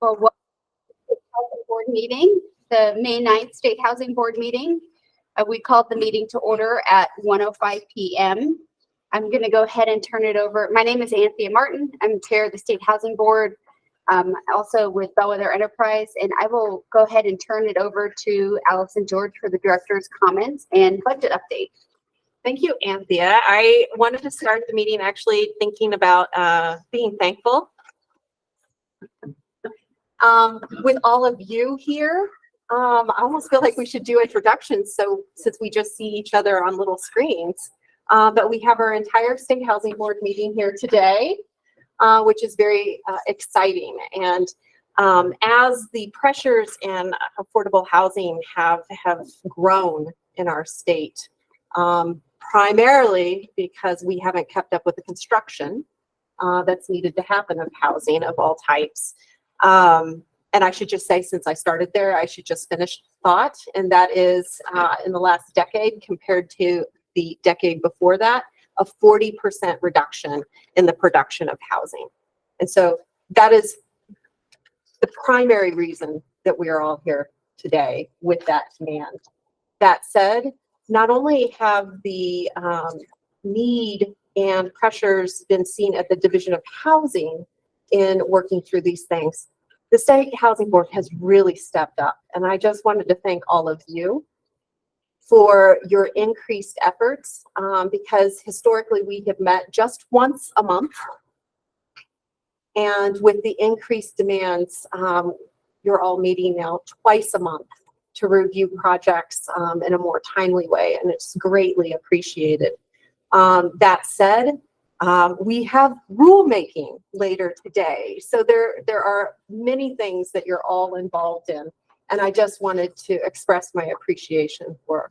Well, welcome to the Housing Board meeting, the May 9th State Housing Board meeting. We called the meeting to order at 1:05 p.m. I'm going to go ahead and turn it over. My name is Anthea Martin. I'm chair of the State Housing Board, also with Bellwether Enterprise, and I will go ahead and turn it over to Allison George for the director's comments and budget update. Thank you, Anthea. I wanted to start the meeting actually thinking about being thankful with all of you here. I almost feel like we should do introductions, so since we just see each other on little screens. But we have our entire State Housing Board meeting here today, which is very exciting. And as the pressures in affordable housing have grown in our state, primarily because we haven't kept up with the construction that's needed to happen of housing of all types. And I should just say, since I started there, I should just finish thought, and that is in the last decade compared to the decade before that, a 40% reduction in the production of housing. And so that is the primary reason that we are all here today with that demand. That said, not only have the need and pressures been seen at the Division of Housing in working through these things, the State Housing Board has really stepped up. And I just wanted to thank all of you for your increased efforts, because historically we have met just once a month. And with the increased demands, you're all meeting now twice a month to review projects in a more timely way, and it's greatly appreciated. That said, we have rulemaking later today, so there are many things that you're all involved in, and I just wanted to express my appreciation for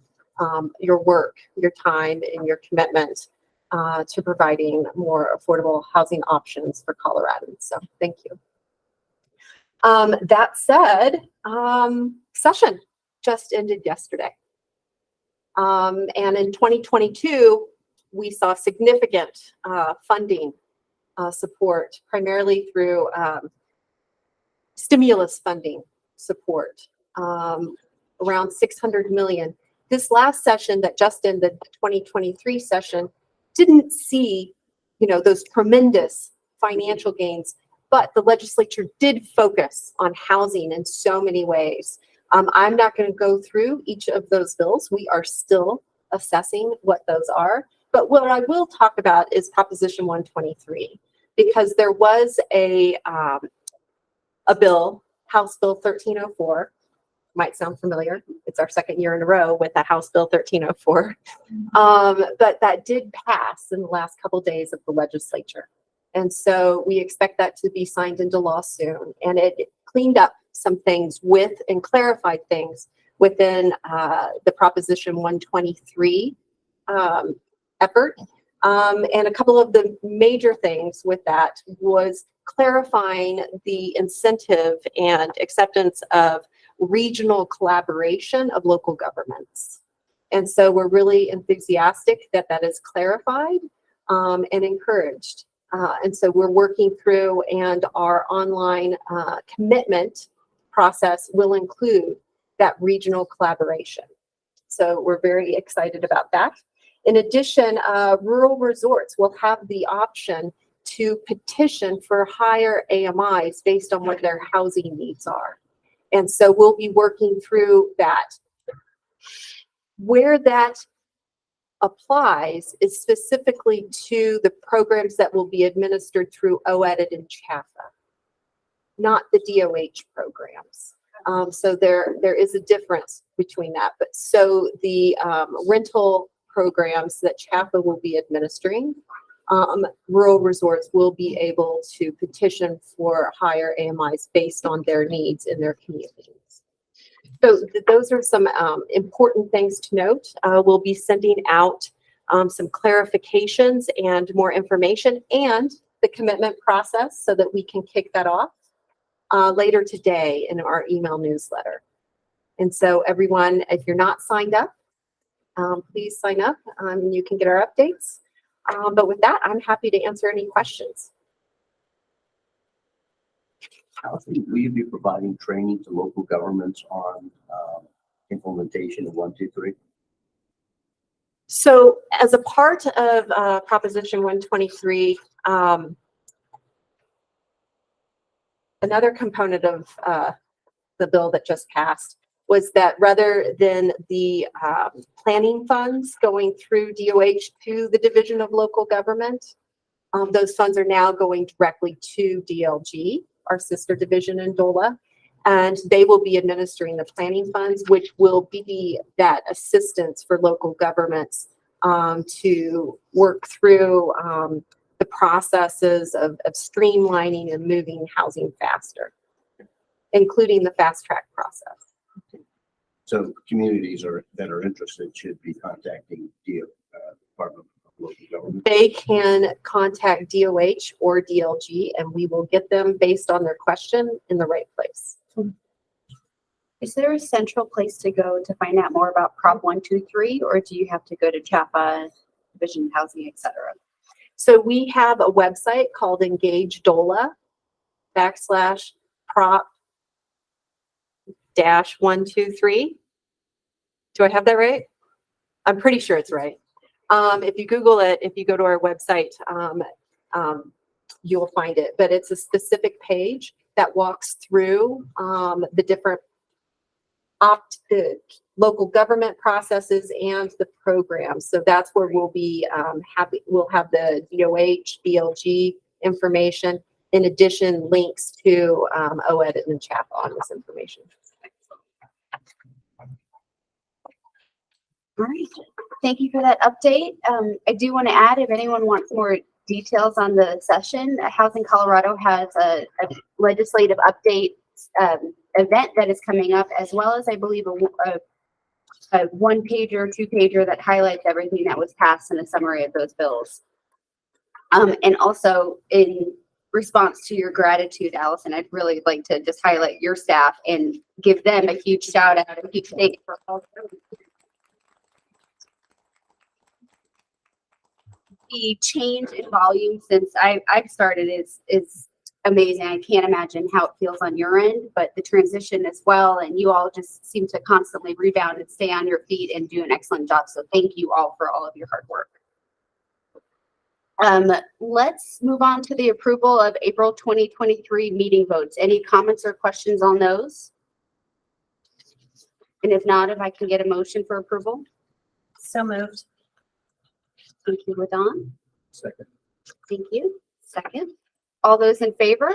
your work, your time, and your commitment to providing more affordable housing options for Coloradans. So thank you. That said, session just ended yesterday. And in 2022, we saw significant funding support, primarily through stimulus funding support, around $600 million. This last session that just ended, the 2023 session, didn't see, those tremendous financial gains, but the legislature did focus on housing in so many ways. I'm not going to go through each of those bills. We are still assessing what those are. But what I will talk about is Proposition 123, because there was a bill, House Bill 1304, might sound familiar. It's our second year in a row with the House Bill 1304. But that did pass in the last couple of days of the legislature. And so we expect that to be signed into law soon. And it cleaned up some things and clarified things within the Proposition 123 effort. And a couple of the major things with that was clarifying the incentive and acceptance of regional collaboration of local governments. And so we're really enthusiastic that that is clarified and encouraged. And so we're working through, and our online commitment process will include that regional collaboration. So we're very excited about that. In addition, rural resorts will have the option to petition for higher AMIs based on what their housing needs are. And so we'll be working through that. Where that applies is specifically to the programs that will be administered through OEDIT and CHAFA, not the DOH programs. So there is a difference between that. But so the rental programs that CHAFA will be administering, rural resorts will be able to petition for higher AMIs based on their needs in their communities. So those are some important things to note. We'll be sending out some clarifications and more information and the commitment process so that we can kick that off later today in our email newsletter. And so everyone, if you're not signed up, please sign up and you can get our updates. But with that, I'm happy to answer any questions. Allison, will you be providing training to local governments on implementation of 1, 2, 3? So as a part of Proposition 123, another component of the bill that just passed was that rather than the planning funds going through DOH to the Division of Local Government, those funds are now going directly to DLG, our sister division in DOLA, and they will be administering the planning funds, which will be that assistance for local governments to work through the processes of streamlining and moving housing faster, including the fast track process. So communities that are interested should be contacting the Department of Local Government. They can contact DOH or DLG, and we will get them based on their question in the right place. Is there a central place to go to find out more about Prop 123, or do you have to go to CHAPA, Division of Housing, et cetera? So we have a website called Engage DOLA /Prop-123. Do I have that right? I'm pretty sure it's right. If you Google it, if you go to our website, you'll find it. But it's a specific page that walks through the different the local government processes and the programs. So that's where we'll be we'll have the DOH, DLG information, in addition links to OED and CHAPA on this information. All right, thank you for that update. I do want to add, if anyone wants more details on the session, Housing Colorado has a legislative update event that is coming up, as well as I believe a 1-pager, 2-pager that highlights everything that was passed and a summary of those bills. And also in response to your gratitude, Allison, I'd really like to just highlight your staff and give them a huge shout out and huge thank you for all the change in volume since I've started is amazing. I can't imagine how it feels on your end, but the transition as well, and you all just seem to constantly rebound and stay on your feet and do an excellent job. So thank you all for all of your hard work. Let's move on to the approval of April 2023 meeting votes. Any comments or questions on those? And if not, if I can get a motion for approval? So moved. Thank you, LaDon. Second. Thank you. Second. All those in favor?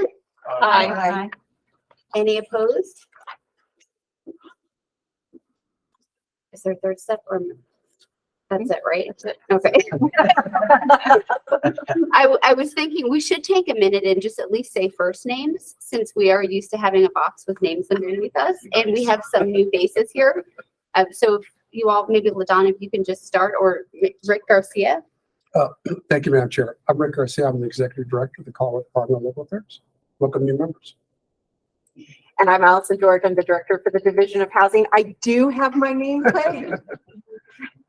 Aye. Any opposed? Is there a third step or that's it, right? Okay. I was thinking we should take a minute and just at least say first names, since we are used to having a box with names underneath us, and we have some new faces here. So if you all, maybe LaDon, if you can just start, or Rick Garcia. Thank you, Madam Chair. I'm Rick Garcia. I'm the Executive Director of the Colorado Department of Local Affairs. Welcome new members. And I'm Allison George. I'm the Director for the Division of Housing. I do have my nameplate,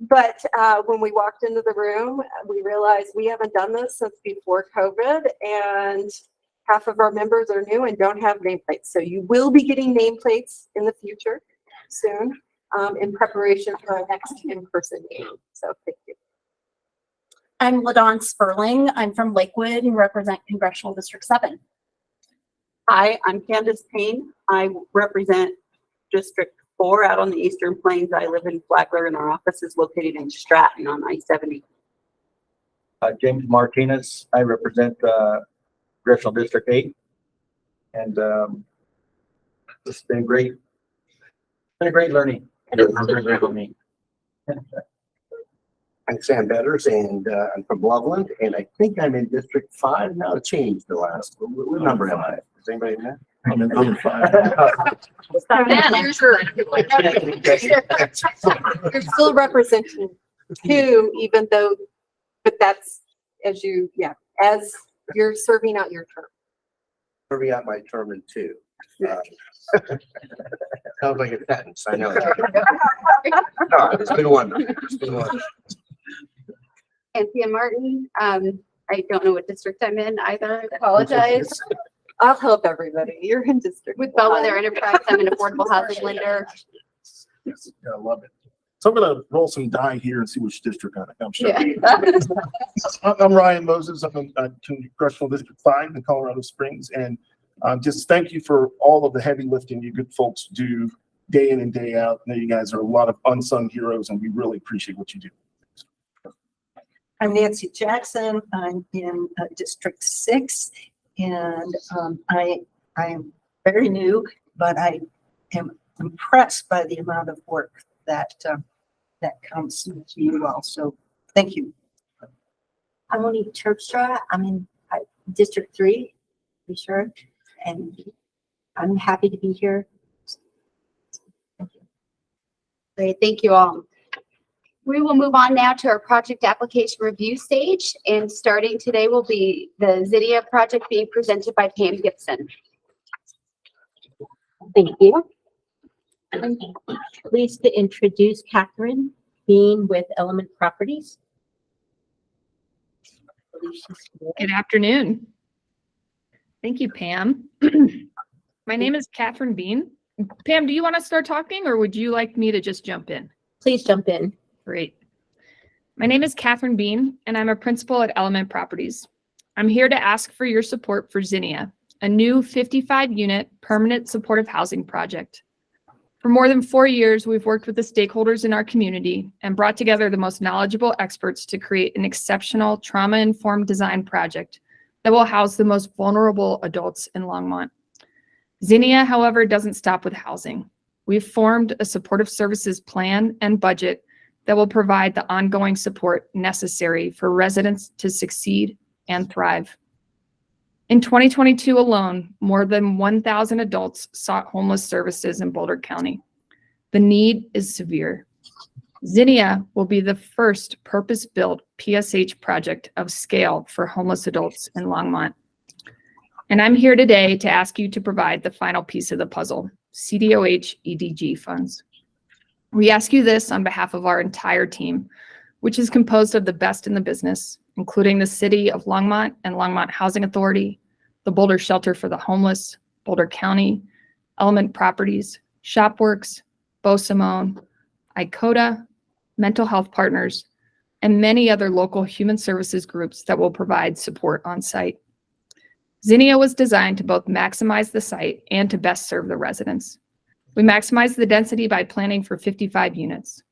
but when we walked into the room, we realized we haven't done this since before COVID, and half of our members are new and don't have nameplates. So you will be getting nameplates in the future soon in preparation for our next in-person meeting. So thank you. I'm LaDon Sperling. I'm from Lakewood and represent Congressional District 7. Hi, I'm Candace Payne. I represent District 4 out on the Eastern Plains. I live in Flagler, and our office is located in Stratton on I-70. James Martinez. I represent Congressional District 8. And this has been great. Been a great learning. I'm Sam Betters, and I'm from Loveland, and I think I'm in District 5 now. It changed the last. What number am I? Does anybody know? I'm in number 5. You're still representing 2, even though, but that's as you, as you're serving out your term. Serving out my term in 2. Sounds like a sentence. I know. No, it's been wonderful. It's been wonderful. Anthea Martin. I don't know what district I'm in either. I apologize. I'll help everybody. You're in District With 5. Bellwether Enterprise, I'm an affordable housing lender. Yes, yeah, I love it. So I'm gonna roll some die here and see which district I'm sure. Yeah. I'm Ryan Moses. I'm in Congressional District 5 in Colorado Springs. And just thank you for all of the heavy lifting you good folks do day in and day out. I know you guys are a lot of unsung heroes and we really appreciate what you do. I'm Nancy Jackson. I'm in District 6, and I am very new, but I am impressed by the amount of work that comes to you all. So thank you. I'm Monique Terpstra. I'm in District 3, be sure, and I'm happy to be here. Thank you. Great, thank you all. We will move on now to our project application review stage, and starting today will be the Zinnia project being presented by Pam Gibson. Thank you. I'm pleased to introduce Catherine Bean with Element Properties. Good afternoon. Thank you, Pam. My name is Catherine Bean. Pam, do you want to start talking or would you like me to just jump in? Please jump in. Great. My name is Catherine Bean and I'm a principal at Element Properties. I'm here to ask for your support for Zinnia, a new 55-unit permanent supportive housing project. For more than 4 years, we've worked with the stakeholders in our community and brought together the most knowledgeable experts to create an exceptional trauma-informed design project that will house the most vulnerable adults in Longmont. Zinnia, however, doesn't stop with housing. We've formed a supportive services plan and budget that will provide the ongoing support necessary for residents to succeed and thrive. In 2022 alone, more than 1,000 adults sought homeless services in Boulder County. The need is severe. Zinnia will be the first purpose-built PSH project of scale for homeless adults in Longmont. And I'm here today to ask you to provide the final piece of the puzzle, CDOH EDG funds. We ask you this on behalf of our entire team, which is composed of the best in the business, including the City of Longmont and Longmont Housing Authority, the Boulder Shelter for the Homeless, Boulder County, Element Properties, ShopWorks, Beau Simone, ICOTA, Mental Health Partners, and many other local human services groups that will provide support on site. Zinnia was designed to both maximize the site and to best serve the residents. We maximize the density by planning for 55 units.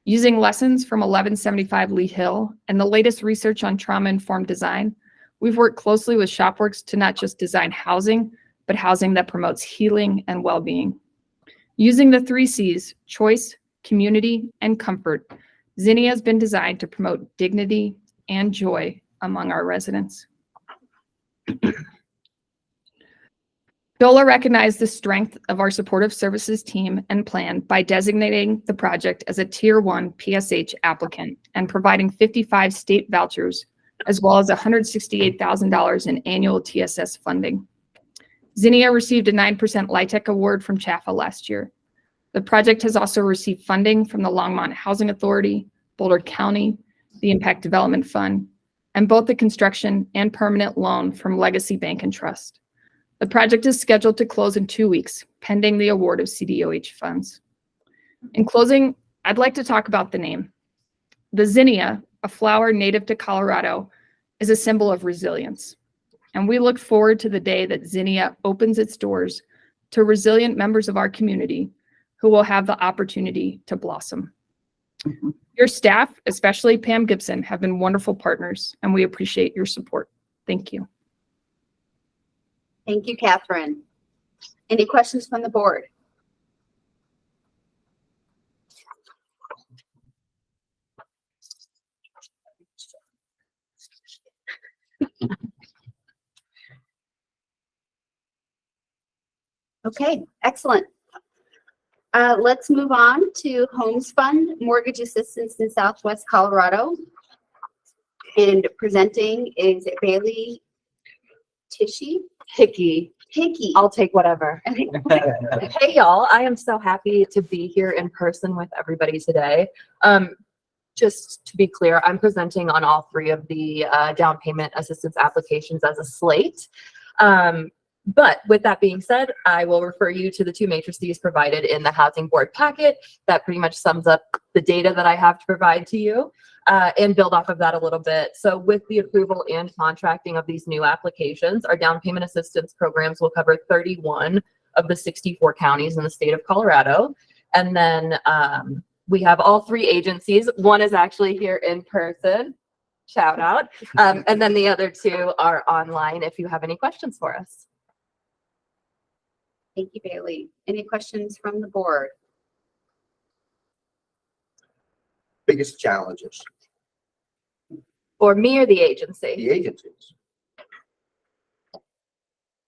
Using lessons from 1175 Lee Hill and the latest research on trauma-informed design, we've worked closely with ShopWorks to not just design housing, but housing that promotes healing and well-being. Using the 3 C's, choice, community, and comfort, Zinnia has been designed to promote dignity and joy among our residents. DOLA recognized the strength of our supportive services team and plan by designating the project as a Tier 1 PSH applicant and providing 55 state vouchers, as well as $168,000 in annual TSS funding. Zinnia received a 9% LIHTC award from CHAFA last year. The project has also received funding from the Longmont Housing Authority, Boulder County, the Impact Development Fund, and both the construction and permanent loan from Legacy Bank and Trust. The project is scheduled to close in 2 weeks, pending the award of CDOH funds. In closing, I'd like to talk about the name. The zinnia, a flower native to Colorado, is a symbol of resilience. And we look forward to the day that Zinnia opens its doors to resilient members of our community who will have the opportunity to blossom. Your staff, especially Pam Gibson, have been wonderful partners, and we appreciate your support. Thank you. Thank you, Catherine. Any questions from the board? Okay, excellent. Let's move on to Homes Fund Mortgage Assistance in Southwest Colorado. And presenting is Bailey Hickey. Hickey. I'll take whatever. Hey, y'all. I am so happy to be here in person with everybody today. Just to be clear, I'm presenting on all 3 of the down payment assistance applications as a slate. But with that being said, I will refer you to the two matrices provided in the housing board packet. That pretty much sums up the data that I have to provide to you, and build off of that a little bit. So with the approval and contracting of these new applications, our down payment assistance programs will cover 31 of the 64 counties in the state of Colorado. And then we have all three agencies. One is actually here in person. Shout out. And then the other two are online if you have any questions for us. Thank you, Bailey. Any questions from the board? Biggest challenges, For me or the agency? the agencies.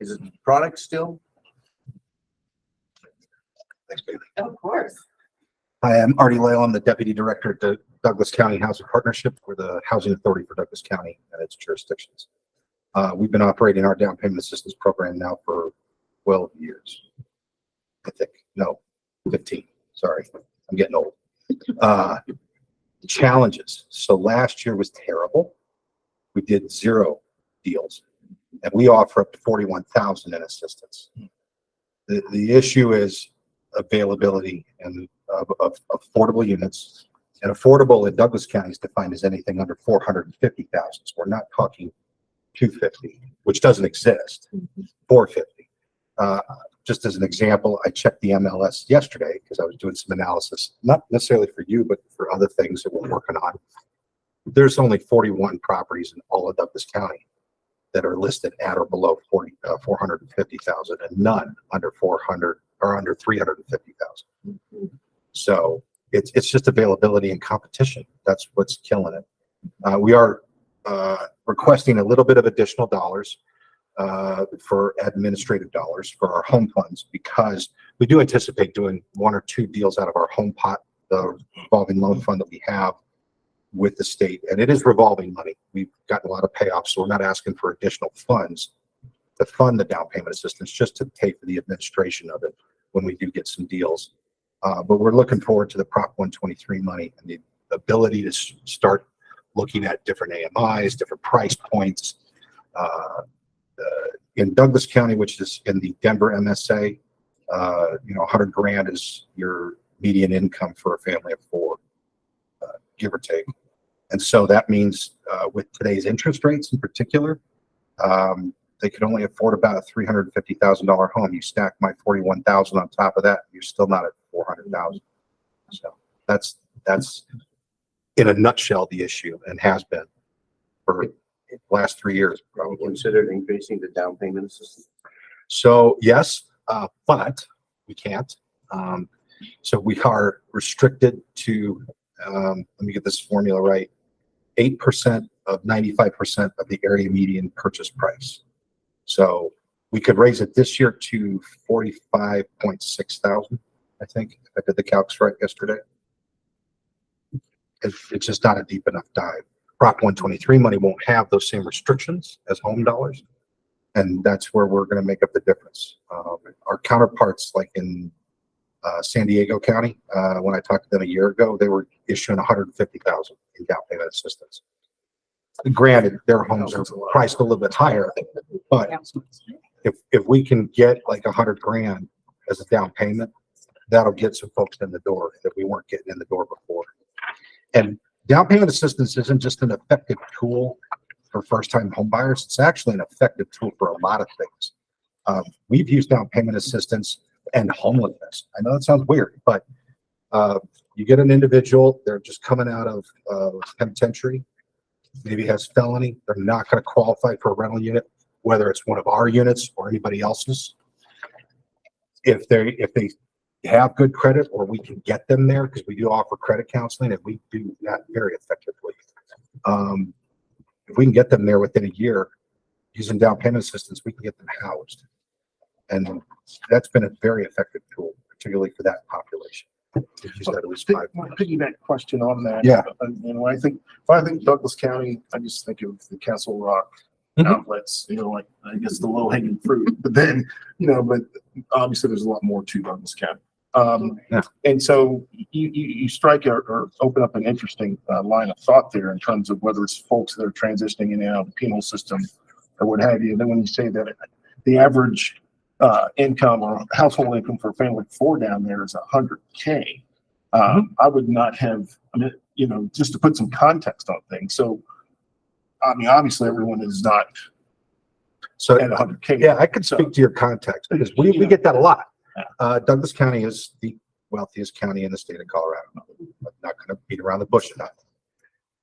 Is it the product still? Thanks, Bailey. Of course. Hi, I'm Artie Lale. I'm the Deputy Director at the Douglas County Housing Partnership for the Housing Authority for Douglas County and its jurisdictions. We've been operating our down payment assistance program now for 12 years. I think, no, 15. Sorry, I'm getting old. Challenges. So last year was terrible. We did 0 deals and we offer up to 41,000 in assistance. The issue is availability and of affordable units, and affordable in Douglas County is defined as anything under 450,000. So we're not talking 250, which doesn't exist. 450. Just as an example, I checked the MLS yesterday because I was doing some analysis, not necessarily for you, but for other things that we're working on. There's only 41 properties in all of Douglas County that are listed at or below 450,000, and none under 400 or under 350,000. So it's just availability and competition. That's what's killing it. We are requesting a little bit of additional dollars for administrative dollars for our home funds, because we do anticipate doing 1 or 2 deals out of our home pot, the revolving loan fund that we have with the state. And it is revolving money. We've gotten a lot of payoffs, so we're not asking for additional funds to fund the down payment assistance, just to pay for the administration of it when we do get some deals. But we're looking forward to the Prop 123 money and the ability to start looking at different AMIs, different price points. In Douglas County, which is in the Denver MSA, 100 grand is your median income for a family of 4, give or take. And so that means with today's interest rates in particular, they could only afford about a $350,000 home. You stack my 41,000 on top of that, you're still not at 400,000. So that's in a nutshell the issue, and has been for the last 3 years probably. Considered increasing the down payment assistance? So yes, but we can't. So we are restricted to, let me get this formula right, 8% of 95% of the area median purchase price. So we could raise it this year to 45.6 thousand, I think. I did the calcs right yesterday. It's just not a deep enough dive. Prop 123 money won't have those same restrictions as home dollars. And that's where we're going to make up the difference. Our counterparts, like in San Diego County, when I talked to them a year ago, they were issuing 150,000 in down payment assistance. Granted, their homes are priced a little bit higher, but if we can get like 100 grand as a down payment, that'll get some folks in the door that we weren't getting in the door before. And down payment assistance isn't just an effective tool for first-time home buyers. It's actually an effective tool for a lot of things. We've used down payment assistance and homelessness. I know that sounds weird, but you get an individual, they're just coming out of penitentiary, maybe has felony, they're not going to qualify for a rental unit, whether it's one of our units or anybody else's. If they have good credit, or we can get them there, because we do offer credit counseling and we do that very effectively. If we can get them there within a year using down payment assistance, we can get them housed. And that's been a very effective tool, particularly for that population. My piggyback question on that. Yeah. When I think Douglas County, I just think of the Castle Rock outlets, like, I guess the low hanging fruit, but then, but obviously there's a lot more to Douglas County. And so you strike or open up an interesting line of thought there in terms of whether it's folks that are transitioning in and out of the penal system or what have you. And then when you say that the average income or household income for a family of four down there is $100K. I would not have, I mean, you know, just to put some context on things. So, I mean, obviously everyone is not So, at $100K. yeah, I could speak to your context because we get that a lot. Douglas County is the wealthiest county in the state of Colorado. I'm not going to beat around the bush enough.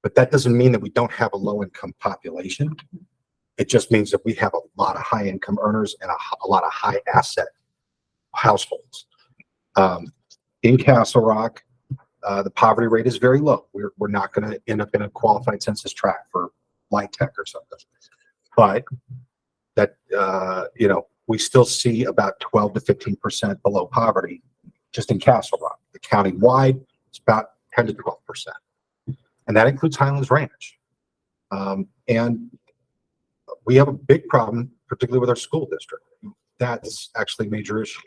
But that doesn't mean that we don't have a low income population. It just means that we have a lot of high income earners and a lot of high asset households. In Castle Rock, the poverty rate is very low. We're not going to end up in a qualified census tract for light tech or something. But that, you know, we still see about 12 to 15% below poverty just in Castle Rock. The county-wide, it's about 10 to 12%. And that includes Highlands Ranch. And we have a big problem, particularly with our school district. That's actually a major issue.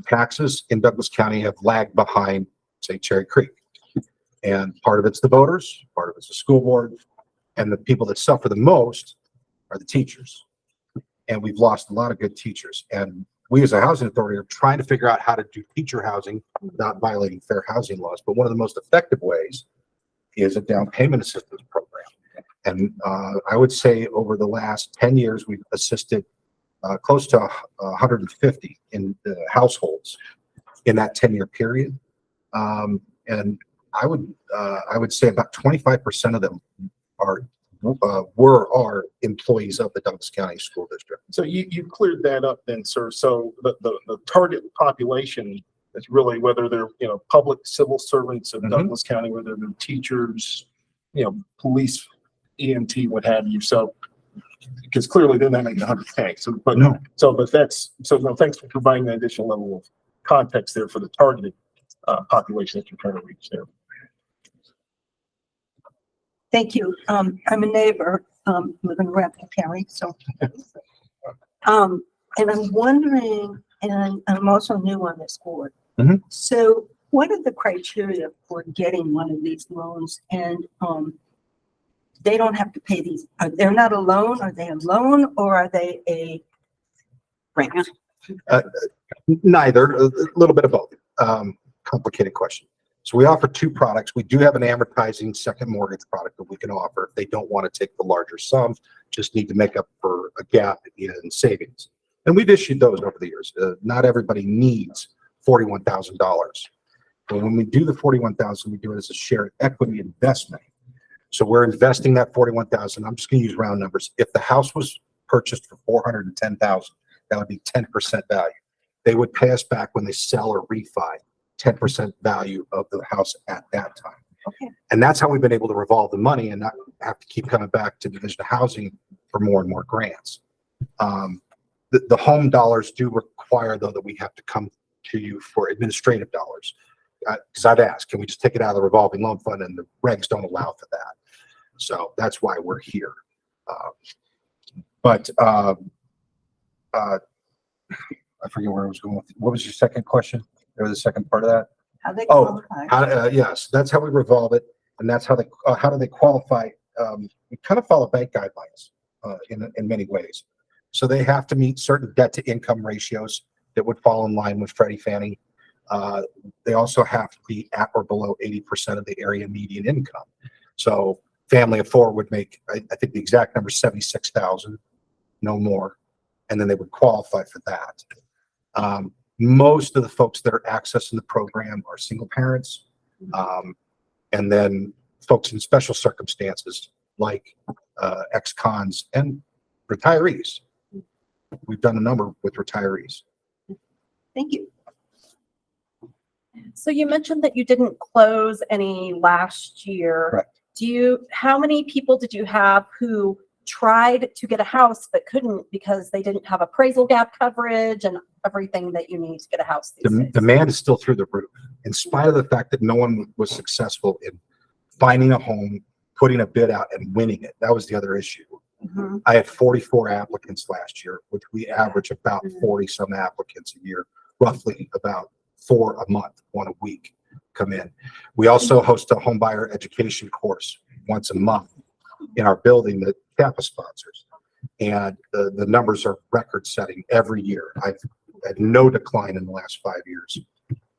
Taxes in Douglas County have lagged behind, say, Cherry Creek. And part of it's the voters, part of it's the school board, and the people that suffer the most are the teachers. And we've lost a lot of good teachers. And we as a housing authority are trying to figure out how to do teacher housing without violating fair housing laws. But one of the most effective ways is a down payment assistance program. And I would say over the last 10 years, we've assisted close to 150 in households in that 10-year period. And I would say about 25% of them are employees of the Douglas County School District. So you cleared that up then, sir. So the target population is really whether they're, you know, public civil servants of Douglas County, whether they're teachers, you know, police, EMT, what have you. So, because clearly they're not making 100K. So, but No. No, thanks for providing that additional level of context there for the targeted population that you're trying to reach there. Thank you. I'm a neighbor, live in Rapid County, so. And I'm wondering, and I'm also new on this board. Mhm. So what are the criteria for getting one of these loans? And, they don't have to pay these, they're not a loan, are they a loan or are they a grant? Neither, a little bit of both. Complicated question. So we offer two products. We do have an amortizing second mortgage product that we can offer if they don't want to take the larger sum, just need to make up for a gap in savings. And we've issued those over the years. Not everybody needs $41,000. But when we do the $41,000, we do it as a shared equity investment. So we're investing that $41,000. I'm just going to use round numbers. If the house was purchased for $410,000, that would be 10% value. They would pay us back when they sell or refi 10% value of the house at that time. Okay. And that's how we've been able to revolve the money and not have to keep coming back to Division of Housing for more and more grants. The home dollars do require, though, that we have to come to you for administrative dollars. Because I've asked, can we just take it out of the revolving loan fund? And the regs don't allow for that. So that's why we're here. I forget where I was going with it. What was your second question? Or the second part of that? How they Oh, qualify? yes, that's how we revolve it. And that's how do they qualify? We kind of follow bank guidelines in many ways. So they have to meet certain debt to income ratios that would fall in line with Freddie Fannie. They also have to be at or below 80% of the area median income. So family of four would make, I think the exact number is 76,000, no more. And then they would qualify for that. Most of the folks that are accessing the program are single parents. And then folks in special circumstances like ex-cons and retirees. We've done a number with retirees. Thank you. So you mentioned that you didn't close any last year. Correct. How many people did you have who tried to get a house but couldn't because they didn't have appraisal gap coverage and everything that you need to get a house these days? Demand is still through the roof, in spite of the fact that no one was successful in finding a home, putting a bid out and winning it. That was the other issue. Mhm. I had 44 applicants last year, which we average about 40 some applicants a year, roughly about 4 a month, 1 a week come in. We also host a home buyer education course once a month in our building that CAPA sponsors. And the numbers are record setting every year. I've had no decline in the last 5 years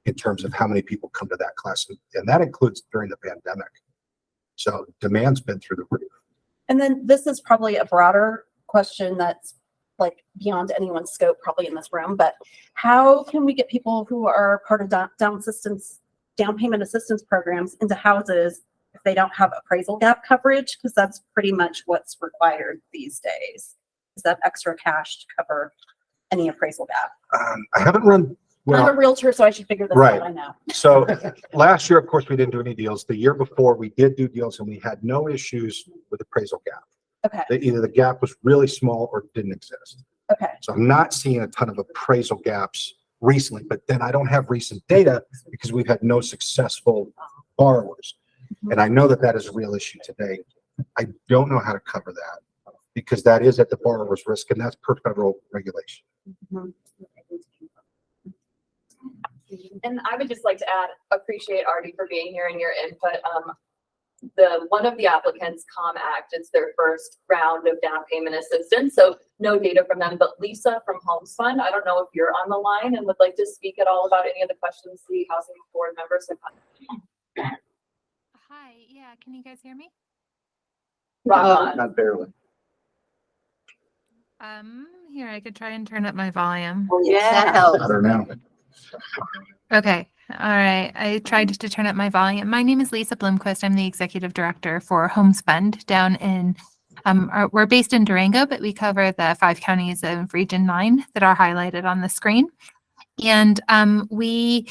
in terms of how many people come to that class. And that includes during the pandemic. So demand's been through the roof. And then this is probably a broader question that's like beyond anyone's scope probably in this room, but how can we get people who are part of down payment assistance programs into houses if they don't have appraisal gap coverage? Because that's pretty much what's required these days, is that extra cash to cover any appraisal gap. I haven't run, I'm a well, realtor, so I should figure this Right. out, I know. so last year, of course, we didn't do any deals. The year before, we did do deals and we had no issues with appraisal gap. Okay, Either the gap was really small or didn't exist. okay. So I'm not seeing a ton of appraisal gaps recently, but then I don't have recent data because we've had no successful borrowers. And I know that that is a real issue today. I don't know how to cover that because that is at the borrower's risk and that's per federal regulation. And I would just like to add, appreciate Artie for being here and your input. One of the applicants, ComAct, it's their first round of down payment assistance, so no data from them, but Lisa from Homes Fund, I don't know if you're on the line and would like to speak at all about any of the questions the housing board members have. Hi, yeah, can you guys hear me? Rock on. Not barely. Here, I could try and turn up my volume. That helps. I don't know. Okay, all right. I tried to turn up my volume. My name is Lisa Blomquist. I'm the executive director for Homes Fund down in, we're based in Durango, but we cover the 5 counties of Region 9 that are highlighted on the screen. And we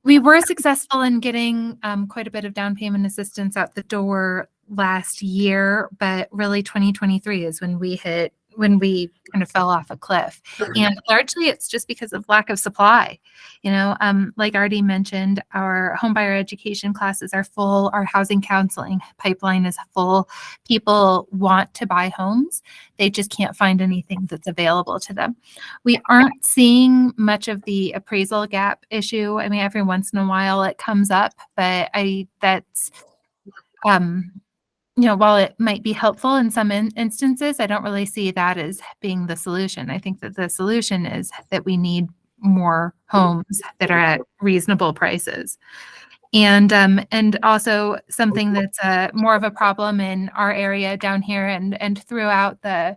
were successful in getting quite a bit of down payment assistance out the door last year, but really 2023 is when we kind of fell off a cliff. And largely it's just because of lack of supply. You know, like Artie mentioned, our homebuyer education classes are full, our housing counseling pipeline is full. People want to buy homes. They just can't find anything that's available to them. We aren't seeing much of the appraisal gap issue. I mean, every once in a while it comes up, but you know, while it might be helpful in some instances, I don't really see that as being the solution. I think that the solution is that we need more homes that are at reasonable prices. And also something that's more of a problem in our area down here and throughout the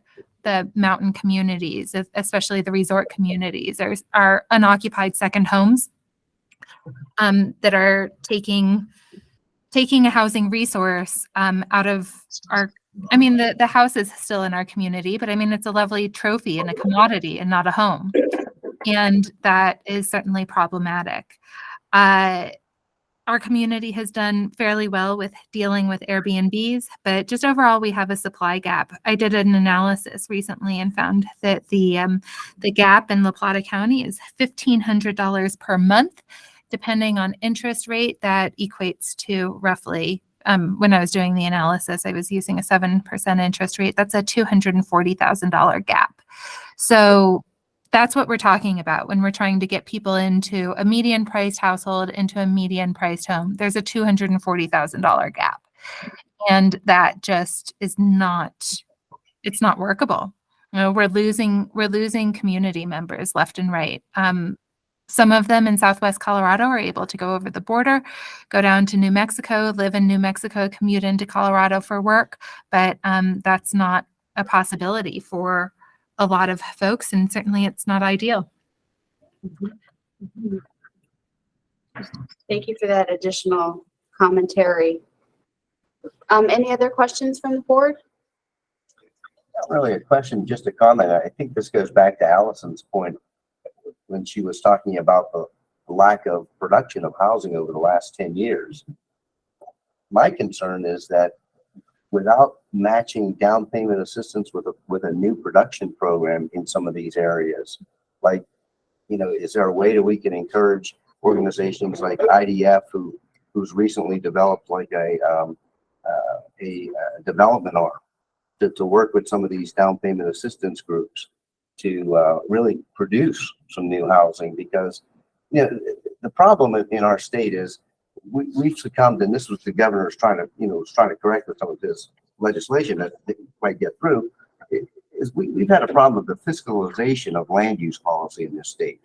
mountain communities, especially the resort communities, are unoccupied second homes that are taking a housing resource out of our, I mean, the house is still in our community, but I mean, it's a lovely trophy and a commodity and not a home. And that is certainly problematic. Our community has done fairly well with dealing with Airbnbs, but just overall, we have a supply gap. I did an analysis recently and found that the gap in La Plata County is $1,500 per month. Depending on interest rate, that equates to roughly, when I was doing the analysis, I was using a 7% interest rate. That's a $240,000 gap. So that's what we're talking about when we're trying to get people into a median priced household, into a median priced home. There's a $240,000 gap. And that just is it's not workable. You know, we're losing community members left and right. Some of them in Southwest Colorado are able to go over the border, go down to New Mexico, live in New Mexico, commute into Colorado for work, but that's not a possibility for a lot of folks, and certainly it's not ideal. Thank you for that additional commentary. Any other questions from the board? Not really a question, just a comment. I think this goes back to Allison's point when she was talking about the lack of production of housing over the last 10 years. My concern is that without matching down payment assistance with a new production program in some of these areas, like, you know, is there a way that we can encourage organizations like IDF who's recently developed like a development arm to work with some of these down payment assistance groups to really produce some new housing? Because, you know, the problem in our state is we've succumbed, and this was the governor's trying to correct with some of this legislation that might get through. is we've had a problem with the fiscalization of land use policy in this state.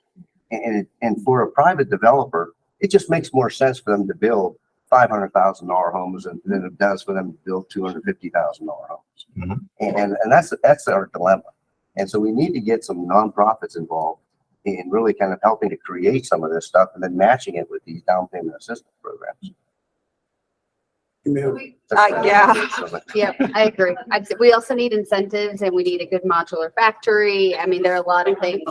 And for a private developer, it just makes more sense for them to build $500,000 homes than it does for them to build $250,000 homes. Mhm. And that's our dilemma. And so we need to get some nonprofits involved in really kind of helping to create some of this stuff and then matching it with these down payment assistance programs. Yeah. Yep, I agree. We also need incentives and we need a good modular factory. I mean, there are a lot of things,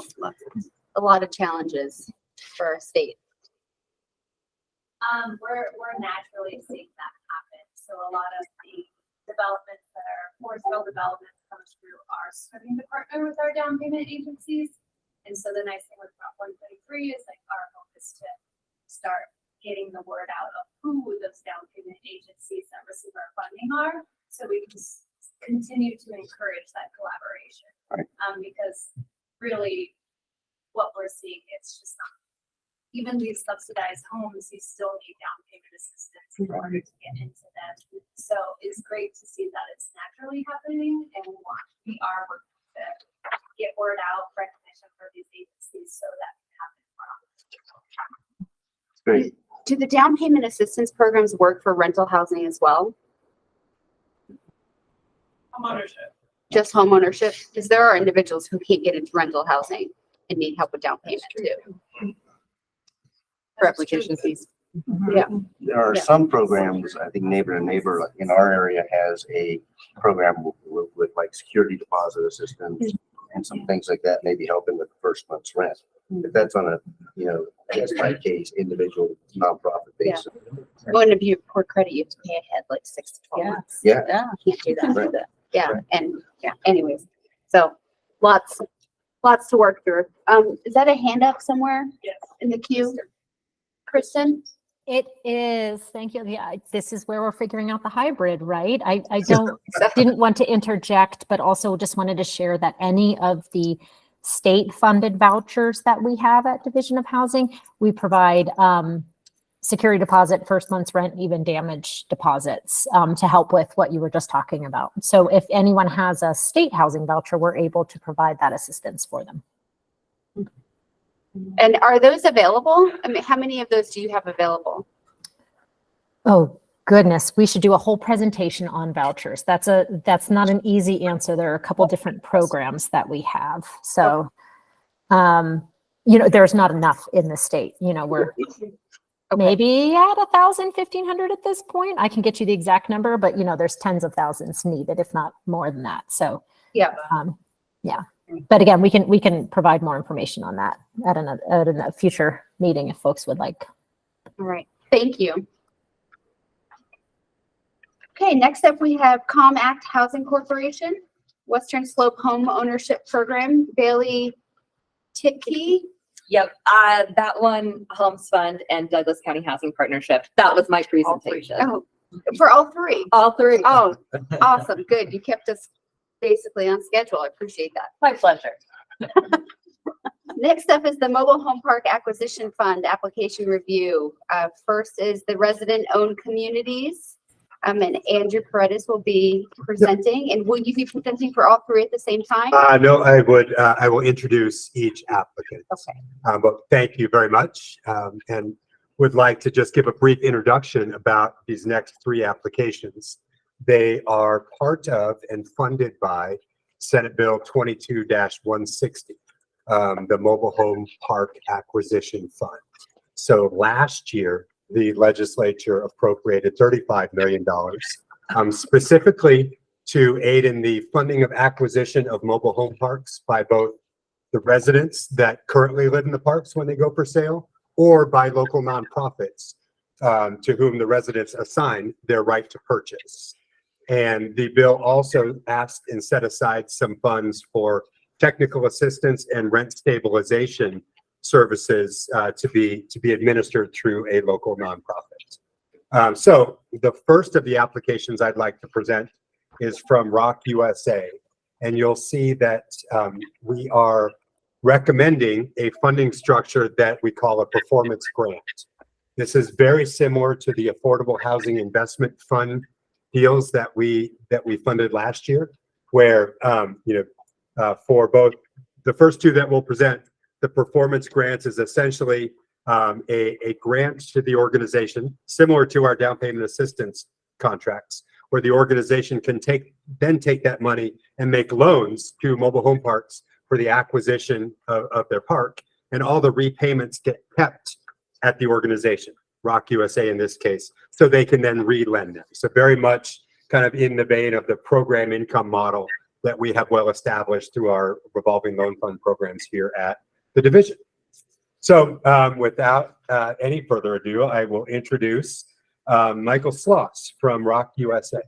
a lot of challenges for our state. We're naturally seeing that happen. So a lot of the developments that are forceful developments comes through are starting to partner with our down payment agencies. And so the nice thing with Prop 133 is like our hope is to start getting the word out of who those down payment agencies that receive our funding are, so we can continue to encourage that collaboration. Right. Because really, what we're seeing, it's just not, even these subsidized homes, you still need down payment assistance in order to get into them. So it's great to see that it's naturally happening, and we are working to get word out, recognition for these agencies so that can happen more often. Great. Do the down payment assistance programs work for rental housing as well? Homeownership. Just home ownership? Because there are individuals who can't get into rental housing and need help with down payment too. For application fees. Yeah. There are Yeah. some programs, I think Neighbor to Neighbor in our area has a program with like security deposit assistance and some things like that, maybe helping with the first month's rent. But that's on a, case by case, individual nonprofit basis. Well, and if you have poor credit, you have to pay ahead like 6 to 12 months. Yeah. You can't do that. Right. Yeah, and anyways, so lots to work through. Is that a hand up somewhere Yes. in the queue? Kristen? It is, thank you. Yeah, this is where we're figuring out the hybrid, right? I didn't want to interject, but also just wanted to share that any of the state-funded vouchers that we have at Division of Housing, we provide security deposit, first month's rent, even damage deposits to help with what you were just talking about. So if anyone has a state housing voucher, we're able to provide that assistance for them. And are those available? I mean, how many of those do you have available? Oh, goodness, we should do a whole presentation on vouchers. That's not an easy answer. There are a couple different programs that we have. So, there's not enough in the state. We're maybe at 1,000, 1,500 at this point. I can get you the exact number, but there's tens of thousands needed, if not more than that. So, Yeah. yeah. But again, we can provide more information on that at a future meeting if folks would like. All right, thank you. Okay, next up we have ComAct Housing Corporation, Western Slope Home Ownership Program, Bailey Tipke. Yep, that one, Homes Fund and Douglas County Housing Partnership. That was my presentation. Oh, for all three? All three. Oh, awesome, good. You kept us basically on schedule. I appreciate that. My pleasure. Next up is the Mobile Home Park Acquisition Fund application review. First is the resident-owned communities. And Andrew Paredes will be presenting. And will you be presenting for all three at the same time? No, I will introduce each applicant. Okay. But thank you very much. And would like to just give a brief introduction about these next three applications. They are part of and funded by Senate Bill 22-160, the Mobile Home Park Acquisition Fund. So last year, the legislature appropriated $35 million specifically to aid in the funding of acquisition of mobile home parks by both the residents that currently live in the parks when they go for sale or by local nonprofits to whom the residents assign their right to purchase. And the bill also asked and set aside some funds for technical assistance and rent stabilization services to be administered through a local nonprofit. So the first of the applications I'd like to present is from Rock USA. And you'll see that we are recommending a funding structure that we call a performance grant. This is very similar to the Affordable Housing Investment Fund deals that we funded last year, where for both the first two that we'll present. The performance grants is essentially a grant to the organization, similar to our down payment assistance contracts, where the organization can take that money and make loans to mobile home parks for the acquisition of their park, and all the repayments get kept at the organization, Rock USA in this case, so they can then re-lend them. So very much kind of in the vein of the program income model that we have well established through our revolving loan fund programs here at the division. So without any further ado, I will introduce Michael Sloss from Rock USA.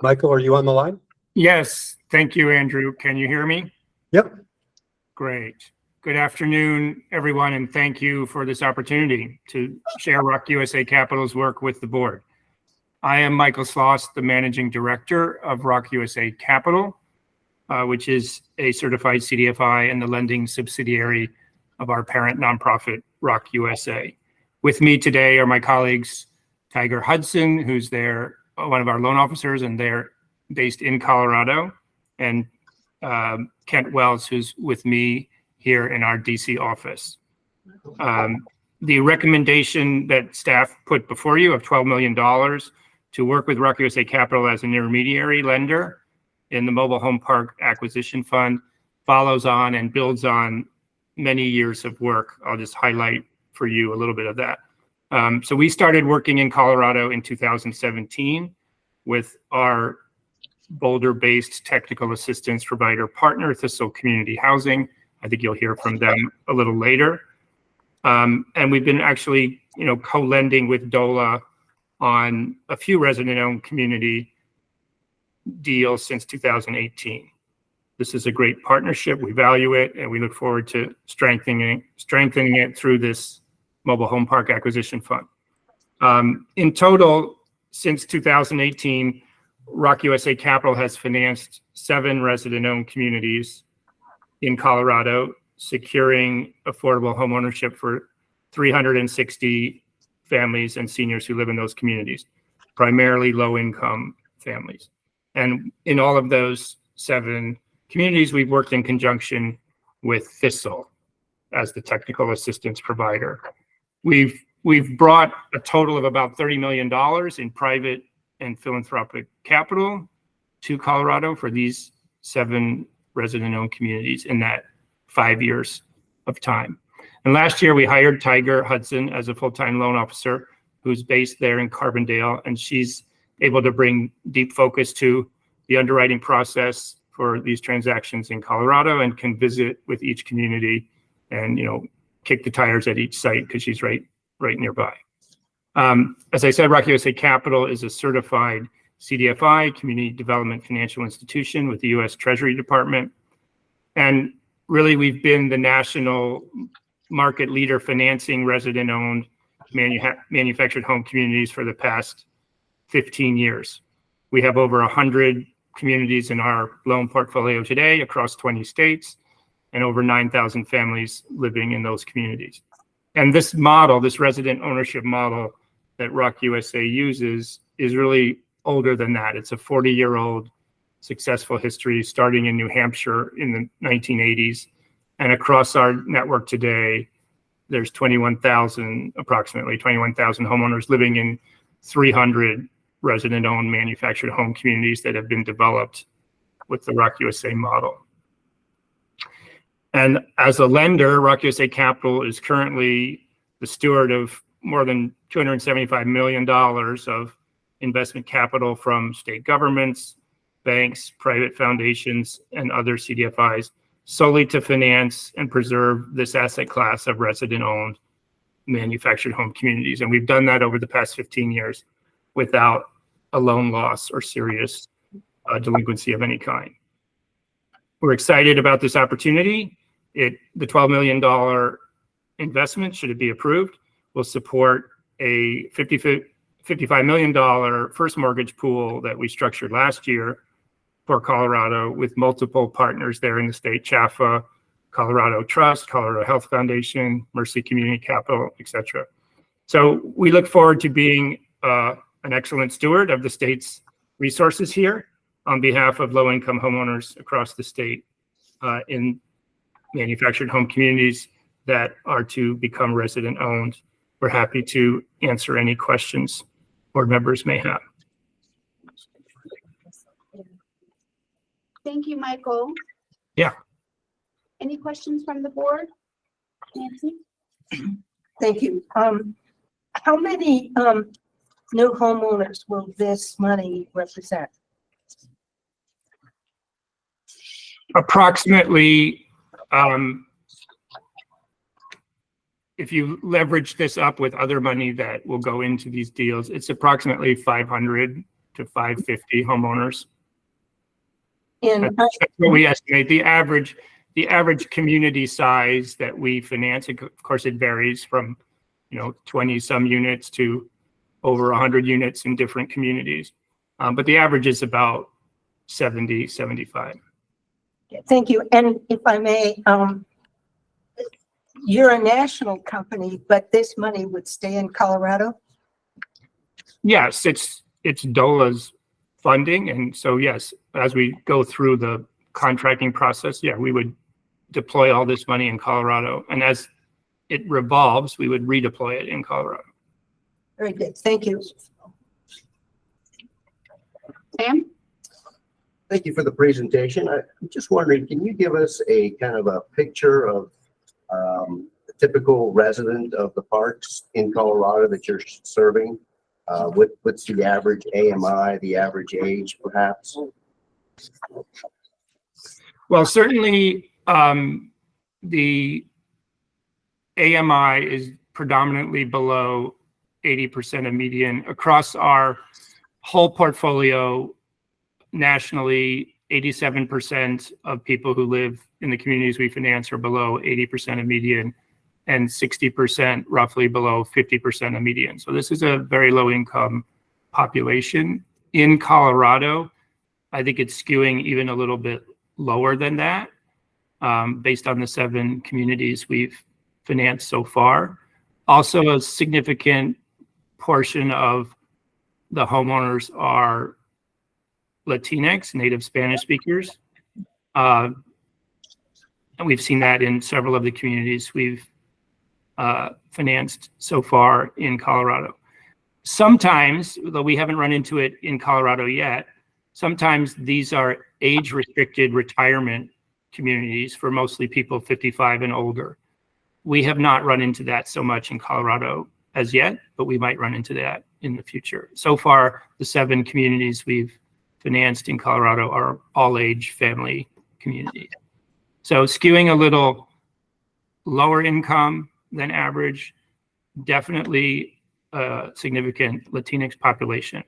Michael, are you on the line? Yes, thank you, Andrew. Can you hear me? Yep. Great. Good afternoon, everyone, and thank you for this opportunity to share Rock USA Capital's work with the board. I am Michael Sloss, the Managing Director of Rock USA Capital, which is a certified CDFI and the lending subsidiary of our parent nonprofit, Rock USA. With me today are my colleagues, Tiger Hudson, who's one of our loan officers, and they're based in Colorado, and Kent Wells, who's with me here in our DC office. The recommendation that staff put before you of $12 million to work with Rock USA Capital as an intermediary lender in the Mobile Home Park Acquisition Fund follows on and builds on many years of work. I'll just highlight for you a little bit of that. So we started working in Colorado in 2017 with our Boulder-based technical assistance provider partner, Thistle Community Housing. I think you'll hear from them a little later. And we've been actually, co-lending with DOLA on a few resident-owned community deals since 2018. This is a great partnership. We value it, and we look forward to strengthening it through this Mobile Home Park Acquisition Fund. In total, since 2018, Rock USA Capital has financed 7 resident-owned communities in Colorado, securing affordable homeownership for 360 families and seniors who live in those communities, primarily low-income families. And in all of those 7 communities, we've worked in conjunction with Thistle as the technical assistance provider. We've brought a total of about $30 million in private and philanthropic capital to Colorado for these 7 resident-owned communities in that 5 years of time. And last year, we hired Tiger Hudson as a full-time loan officer who's based there in Carbondale, and she's able to bring deep focus to the underwriting process for these transactions in Colorado and can visit with each community and, kick the tires at each site because she's right nearby. As I said, Rock USA Capital is a certified CDFI, Community Development Financial Institution with the U.S. Treasury Department. And really, we've been the national market leader financing resident-owned manufactured home communities for the past 15 years. We have over 100 communities in our loan portfolio today across 20 states and over 9,000 families living in those communities. And this model, this resident ownership model that Rock USA uses is really older than that. It's a 40-year-old successful history starting in New Hampshire in the 1980s. And across our network today, there's approximately 21,000 homeowners living in 300 resident-owned manufactured home communities that have been developed with the Rock USA model. And as a lender, Rock USA Capital is currently the steward of more than $275 million of investment capital from state governments, banks, private foundations, and other CDFIs solely to finance and preserve this asset class of resident-owned manufactured home communities. And we've done that over the past 15 years without a loan loss or serious delinquency of any kind. We're excited about this opportunity. The $12 million investment, should it be approved, will support a $55 million first mortgage pool that we structured last year for Colorado with multiple partners there in the state, CHAFA, Colorado Trust, Colorado Health Foundation, Mercy Community Capital, etc. So we look forward to being an excellent steward of the state's resources here. on behalf of low-income homeowners across the state in manufactured home communities that are to become resident-owned. We're happy to answer any questions board members may have. Thank you, Michael. Yeah. Any questions from the board? Nancy? Thank you. How many, new homeowners will this money represent? Approximately, if you leverage this up with other money that will go into these deals, it's approximately 500 to 550 homeowners. In, That's what we estimate. The average community size that we finance, of course, it varies from, 20 some units to over 100 units in different communities. But the average is about 70, 75. thank you. And if I may, you're a national company, but this money would stay in Colorado? Yes, it's DOLA's funding. And so, yes, as we go through the contracting process, yeah, we would deploy all this money in Colorado. And as it revolves, we would redeploy it in Colorado. Very good. Thank you. Sam? Thank you for the presentation. I'm just wondering, can you give us a kind of a picture of a typical resident of the parks in Colorado that you're serving? What's the average AMI, the average age, perhaps? Well, certainly the AMI is predominantly below 80% of median. Across our whole portfolio nationally, 87% of people who live in the communities we finance are below 80% of median, and 60% roughly below 50% of median. So this is a very low income population. In Colorado, I think it's skewing even a little bit lower than that, based on the 7 communities we've financed so far. Also, a significant portion of the homeowners are Latinx, native Spanish speakers. And we've seen that in several of the communities we've financed so far in Colorado. Sometimes, though we haven't run into it in Colorado yet, sometimes these are age-restricted retirement communities for mostly people 55 and older. We have not run into that so much in Colorado as yet, but we might run into that in the future. So far, the 7 communities we've financed in Colorado are all-age family communities. So skewing a little lower income than average, definitely a significant Latinx population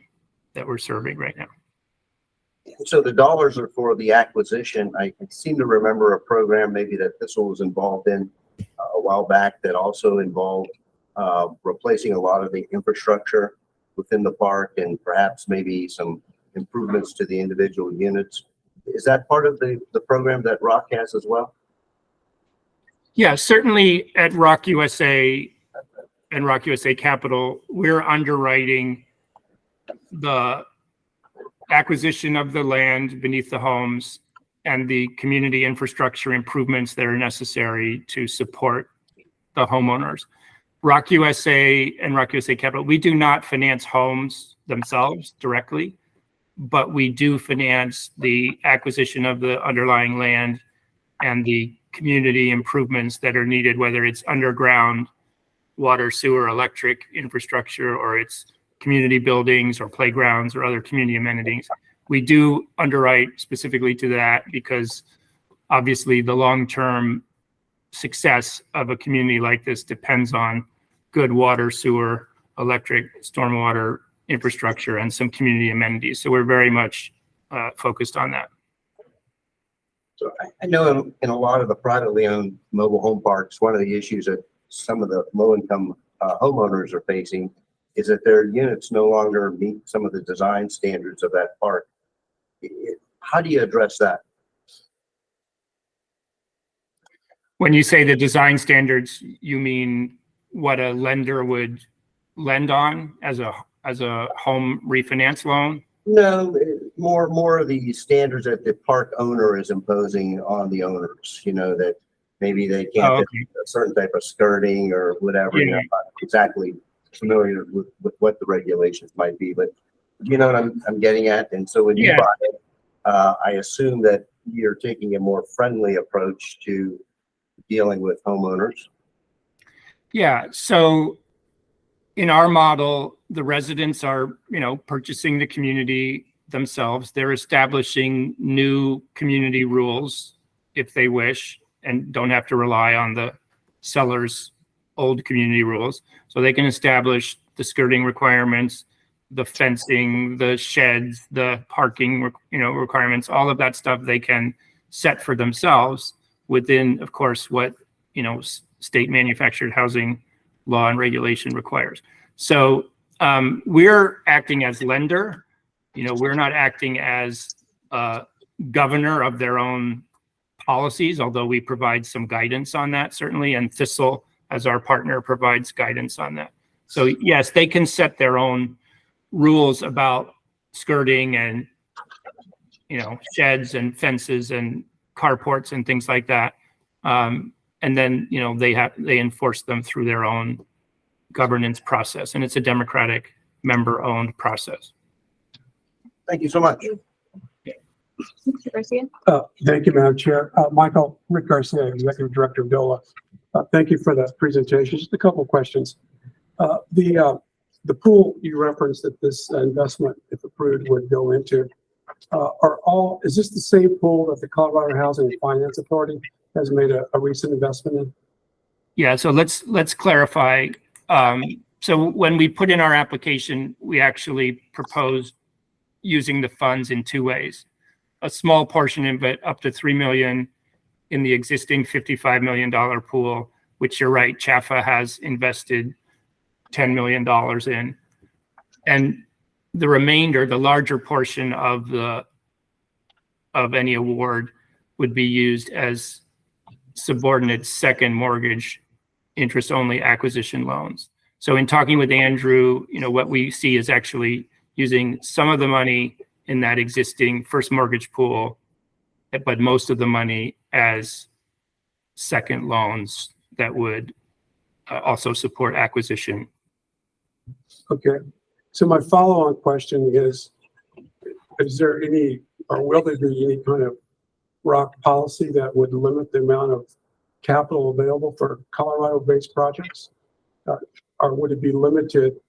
that we're serving right now. So the dollars are for the acquisition. I seem to remember a program maybe that Thistle was involved in a while back that also involved replacing a lot of the infrastructure within the park and perhaps maybe some improvements to the individual units. Is that part of the program that Rock has as well? Yeah, certainly at Rock USA and Rock USA Capital, we're underwriting the acquisition of the land beneath the homes and the community infrastructure improvements that are necessary to support the homeowners. Rock USA and Rock USA Capital, we do not finance homes themselves directly, but we do finance the acquisition of the underlying land and the community improvements that are needed, whether it's underground water, sewer, electric infrastructure, or it's community buildings or playgrounds or other community amenities. We do underwrite specifically to that because obviously the long-term success of a community like this depends on good water, sewer, electric, stormwater infrastructure, and some community amenities. So we're very much focused on that. So I know in a lot of the privately owned mobile home parks, one of the issues that some of the low-income homeowners are facing is that their units no longer meet some of the design standards of that park. How do you address that? When you say the design standards, you mean what a lender would lend on as a home refinance loan? No, more of the standards that the park owner is imposing on the owners, that maybe they Oh, can't okay. do a certain type of skirting or whatever, I'm not exactly familiar with what the regulations might be, but you know what I'm getting at? And so when you Yeah. buy it, I assume that you're taking a more friendly approach to dealing with homeowners. Yeah, so in our model, the residents are, purchasing the community themselves. They're establishing new community rules if they wish and don't have to rely on the seller's old community rules. So they can establish the skirting requirements, the fencing, the sheds, the parking, requirements, all of that stuff they can set for themselves within, of course, what, state manufactured housing law and regulation requires. So we're acting as lender. We're not acting as governor of their own policies, although we provide some guidance on that certainly, and Thistle as our partner provides guidance on that. So yes, they can set their own rules about skirting and sheds and fences and carports and things like that. And then they enforce them through their own governance process, and it's a democratic member-owned process. Thank you so much. Mr. Garcia? Thank you, Madam Chair. Rick Garcia, Executive Director of DOLA. Thank you for that presentation. Just a couple of questions. The pool you referenced that this investment, if approved, would go into, is this the same pool that the Colorado Housing and Finance Authority has made a recent investment in? Yeah, so let's clarify. So when we put in our application, we actually proposed using the funds in two ways. A small portion of it, up to $3 million in the existing $55 million pool, which you're right, CHAFA has invested $10 million in. And the remainder, the larger portion of any award would be used as subordinate second mortgage interest only acquisition loans. So in talking with Andrew, what we see is actually using some of the money in that existing first mortgage pool, but most of the money as second loans that would also support acquisition. Okay. So my follow-on question is there any, or will there be any kind of ROC policy that would limit the amount of capital available for Colorado-based projects? Or would it be limited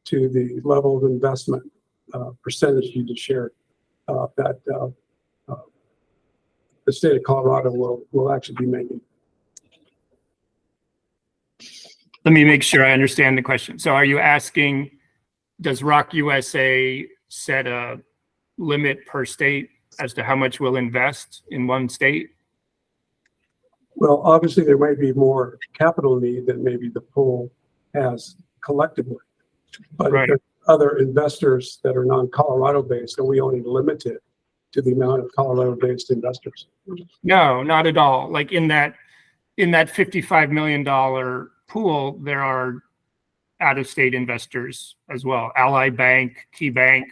to the level of investment percentage you just shared that the state of Colorado will actually be making? Let me make sure I understand the question. So are you asking, does ROC USA set a limit per state as to how much we'll invest in one state? Well, obviously there may be more capital need than maybe the pool has collectively. But Right. if there's other investors that are non-Colorado based, are we only limited to the amount of Colorado-based investors? No, not at all. Like in that $55 million pool, there are out-of-state investors as well. Ally Bank, Key Bank,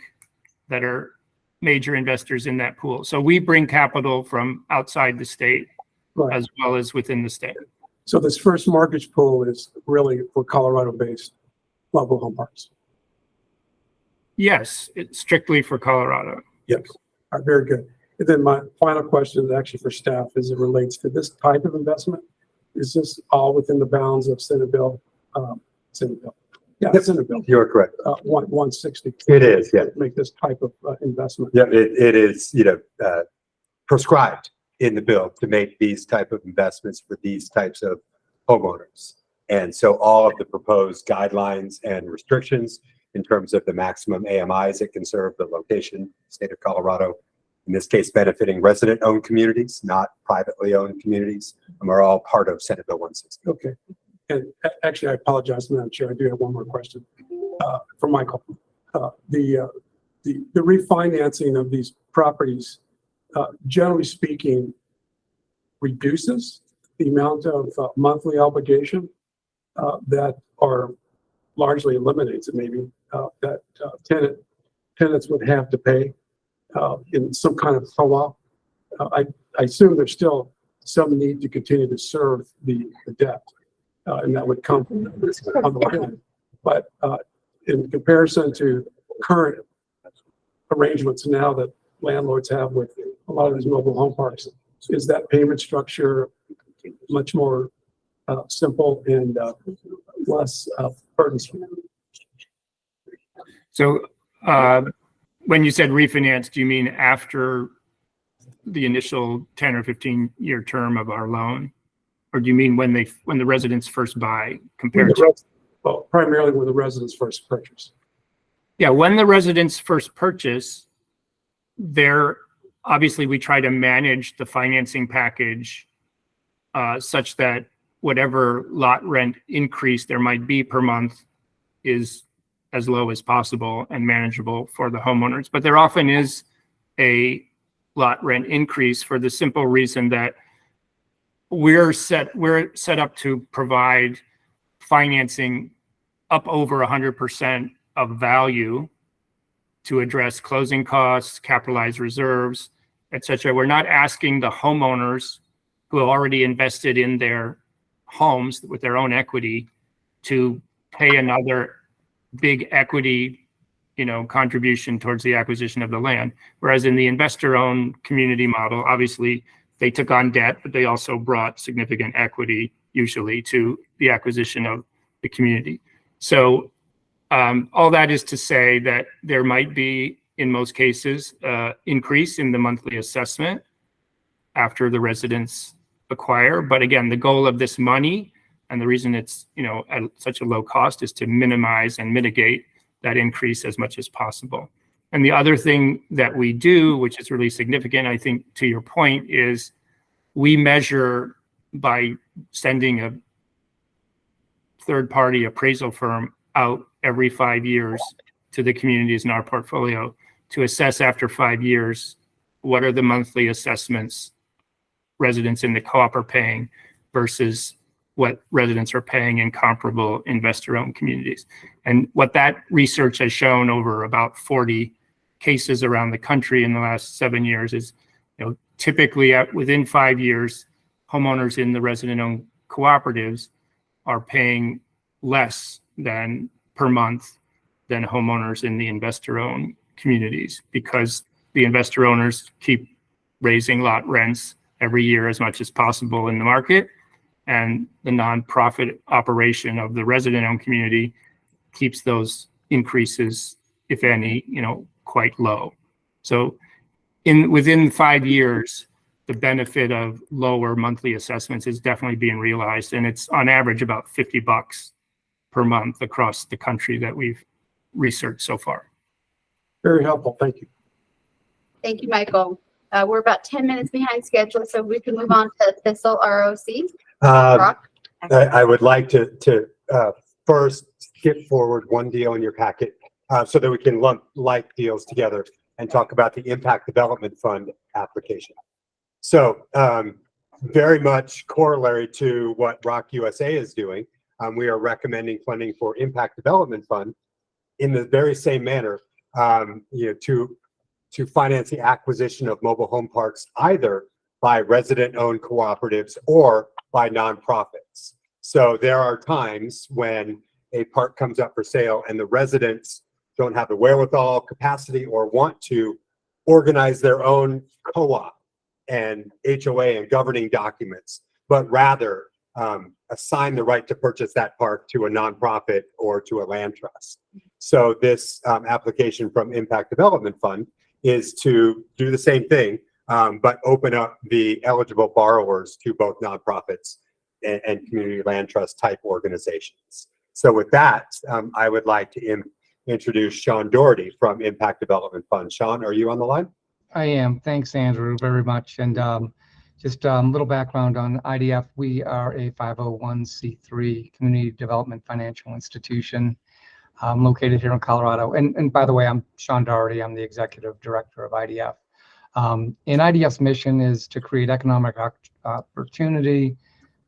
that are major investors in that pool. So we bring capital from outside the state Right. as well as within the state. So this first mortgage pool is really for Colorado-based mobile home parks. Yes, it's strictly for Colorado. Yes. All right, very good. And then my final question is actually for staff as it relates to this type of investment. Is this all within the bounds of Senate Bill? Senate Bill. Yeah, Senate Bill. You're correct. 160. It is, yeah. Make this type of investment. Yeah, it is, prescribed in the bill to make these type of investments for these types of homeowners. And so all of the proposed guidelines and restrictions in terms of the maximum AMIs that can serve the location, state of Colorado, in this case benefiting resident-owned communities, not privately owned communities, are all part of Senate Bill 160. Okay. And actually, I apologize, Madam Chair. I do have one more question for Michael. The refinancing of these properties, generally speaking, reduces the amount of monthly obligation that are largely eliminates it maybe that tenants would have to pay in some kind of co-op. I assume there's still some need to continue to serve the debt, and that would come from on the land. But in comparison to current arrangements now that landlords have with a lot of these mobile home parks, is that payment structure much more simple and less burdensome? So when you said refinance, do you mean after the initial 10 or 15-year term of our loan? Or do you mean when the residents first buy compared to? Well, primarily when the residents first purchase. Yeah, when the residents first purchase, obviously we try to manage the financing package such that whatever lot rent increase there might be per month is as low as possible and manageable for the homeowners. But there often is a lot rent increase for the simple reason that we're set up to provide financing up over 100% of value to address closing costs, capitalized reserves, et cetera. We're not asking the homeowners who have already invested in their homes with their own equity to pay another big equity, contribution towards the acquisition of the land. Whereas in the investor-owned community model, obviously they took on debt, but they also brought significant equity usually to the acquisition of the community. So all that is to say that there might be, in most cases, increase in the monthly assessment after the residents acquire. But again, the goal of this money and the reason it's at such a low cost is to minimize and mitigate that increase as much as possible. And the other thing that we do, which is really significant, I think, to your point, is we measure by sending a third-party appraisal firm out every 5 years to the communities in our portfolio to assess after 5 years what are the monthly assessments residents in the co-op are paying versus what residents are paying in comparable investor-owned communities. And what that research has shown over about 40 cases around the country in the last 7 years is, typically within 5 years, homeowners in the resident-owned cooperatives are paying less than per month than homeowners in the investor-owned communities, because the investor owners keep raising lot rents every year as much as possible in the market, and the nonprofit operation of the resident-owned community keeps those increases, if any, quite low. So within 5 years, the benefit of lower monthly assessments is definitely being realized, and it's on average about $50 per month across the country that we've researched so far. Very helpful. Thank you. Thank you, Michael. We're about 10 minutes behind schedule, so we can move on to Thistle ROC. Brock? I would like to first skip forward one deal in your packet so that we can lump like deals together and talk about the Impact Development Fund application. So very much corollary to what Rock USA is doing, we are recommending funding for Impact Development Fund in the very same manner, to finance the acquisition of mobile home parks, either by resident-owned cooperatives or by nonprofits. So there are times when a park comes up for sale and the residents don't have the wherewithal, capacity, or want to organize their own co-op and HOA and governing documents, but rather assign the right to purchase that park to a nonprofit or to a land trust. So this application from Impact Development Fund is to do the same thing, but open up the eligible borrowers to both nonprofits and community land trust type organizations. So with that, I would like to introduce Sean Doherty from Impact Development Fund. Sean, are you on the line? I am. Thanks, Andrew, very much. And just a little background on IDF. We are a 501c3 community development financial institution located here in Colorado. And by the way, I'm Sean Doherty. I'm the executive director of IDF. And IDF's mission is to create economic opportunity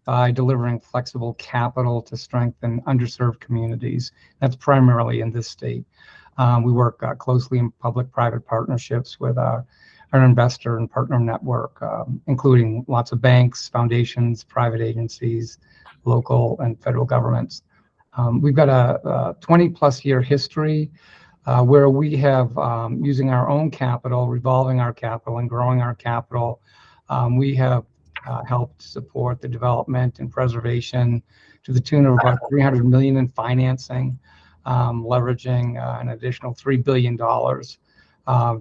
by delivering flexible capital to strengthen underserved communities. That's primarily in this state. We work closely in public-private partnerships with our investor and partner network, including lots of banks, foundations, private agencies, local and federal governments. We've got a 20-plus year history where we have, using our own capital, revolving our capital and growing our capital, we have helped support the development and preservation to the tune of about $300 million in financing, leveraging an additional $3 billion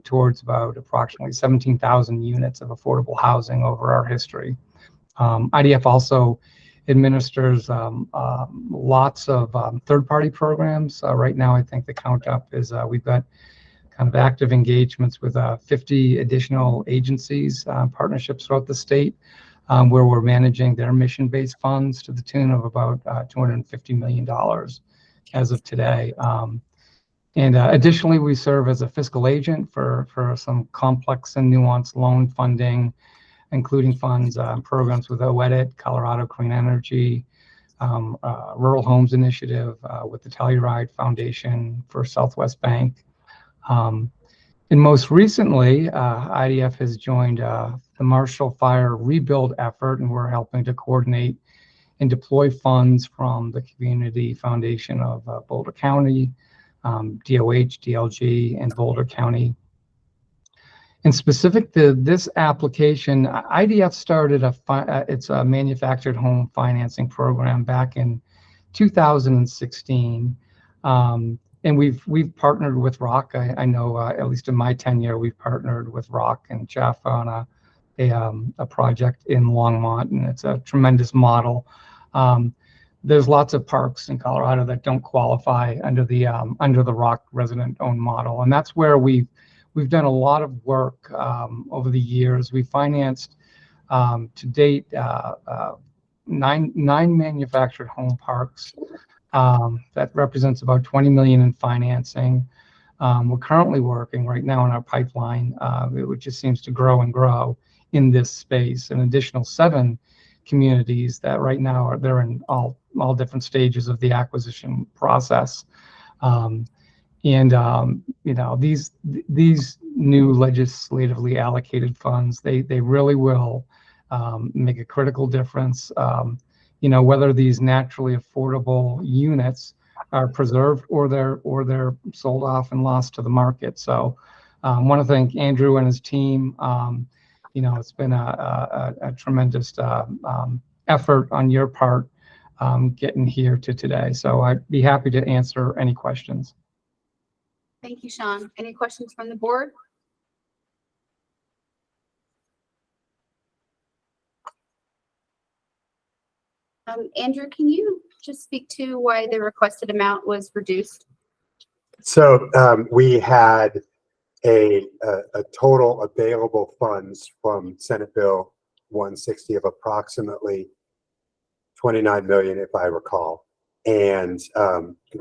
towards about approximately 17,000 units of affordable housing over our history. IDF also administers lots of third-party programs. Right now, I think the count up is we've got kind of active engagements with 50 additional agencies, partnerships throughout the state, where we're managing their mission-based funds to the tune of about $250 million as of today. And additionally, we serve as a fiscal agent for some complex and nuanced loan funding, including funds programs with OEDIT, Colorado Clean Energy, Rural Homes Initiative with the Telluride Foundation for Southwest Bank. And most recently, IDF has joined the Marshall Fire Rebuild effort, and we're helping to coordinate and deploy funds from the Community Foundation of Boulder County, DOH, DLG, and Boulder County. And specific to this application, IDF started its manufactured home financing program back in 2016. And we've partnered with ROC. I know, at least in my tenure, we've partnered with ROC and Jeff on a project in Longmont, and it's a tremendous model. There's lots of parks in Colorado that don't qualify under the ROC resident-owned model, and that's where we've done a lot of work over the years. We financed to date 9 manufactured home parks. That represents about $20 million in financing. We're currently working right now in our pipeline, which just seems to grow and grow in this space, an additional 7 communities that right now they're in all different stages of the acquisition process. You know, these new legislatively allocated funds, they really will make a critical difference. You know, whether these naturally affordable units are preserved or they're sold off and lost to the market. So I want to thank Andrew and his team. You know, it's been a tremendous effort on your part getting here to today. So I'd be happy to answer any questions. Thank you, Sean. Any questions from the board? Andrew, can you just speak to why the requested amount was reduced? So we had a total available funds from Senate Bill 160 of approximately 29 million, if I recall. And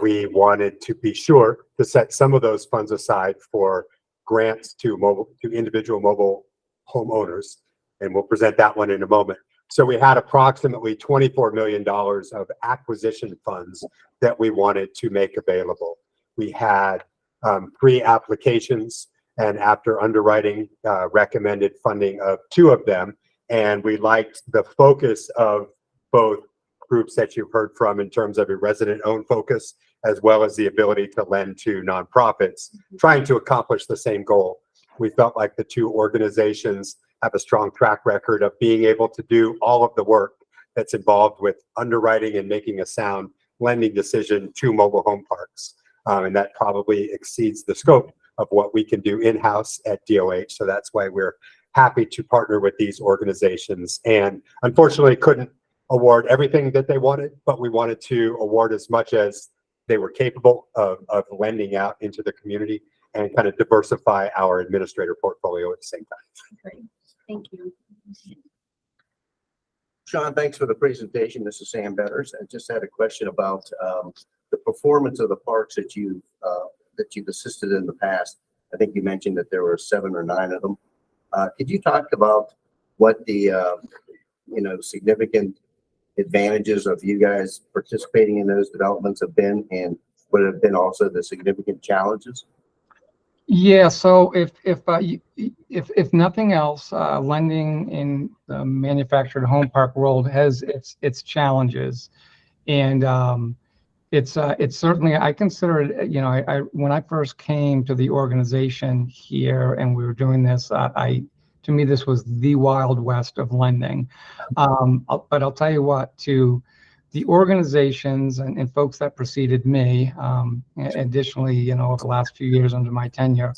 we wanted to be sure to set some of those funds aside for grants to individual mobile homeowners. And we'll present that one in a moment. So we had approximately $24 million of acquisition funds that we wanted to make available. We had 3 applications, and after underwriting, recommended funding of 2 of them. And we liked the focus of both groups that you've heard from in terms of a resident-owned focus, as well as the ability to lend to nonprofits, trying to accomplish the same goal. We felt like the 2 organizations have a strong track record of being able to do all of the work that's involved with underwriting and making a sound lending decision to mobile home parks. And that probably exceeds the scope of what we can do in-house at DOH. So that's why we're happy to partner with these organizations. And unfortunately couldn't award everything that they wanted, but we wanted to award as much as they were capable of lending out into the community and kind of diversify our administrator portfolio at the same time. Great. Thank you. Sean, thanks for the presentation. This is Sam Betters. I just had a question about the performance of the parks that you've assisted in the past. I think you mentioned that there were 7 or 9 of them. Could you talk about what the significant advantages of you guys participating in those developments have been, and would have been also the significant challenges? Yeah, so if nothing else, lending in the manufactured home park world has its challenges. And it's certainly, I consider it, you know, I when I first came to the organization here and we were doing this, to me, this was the Wild West of lending. But I'll tell you what, to the organizations and folks that preceded me, additionally, you know, over the last few years under my tenure,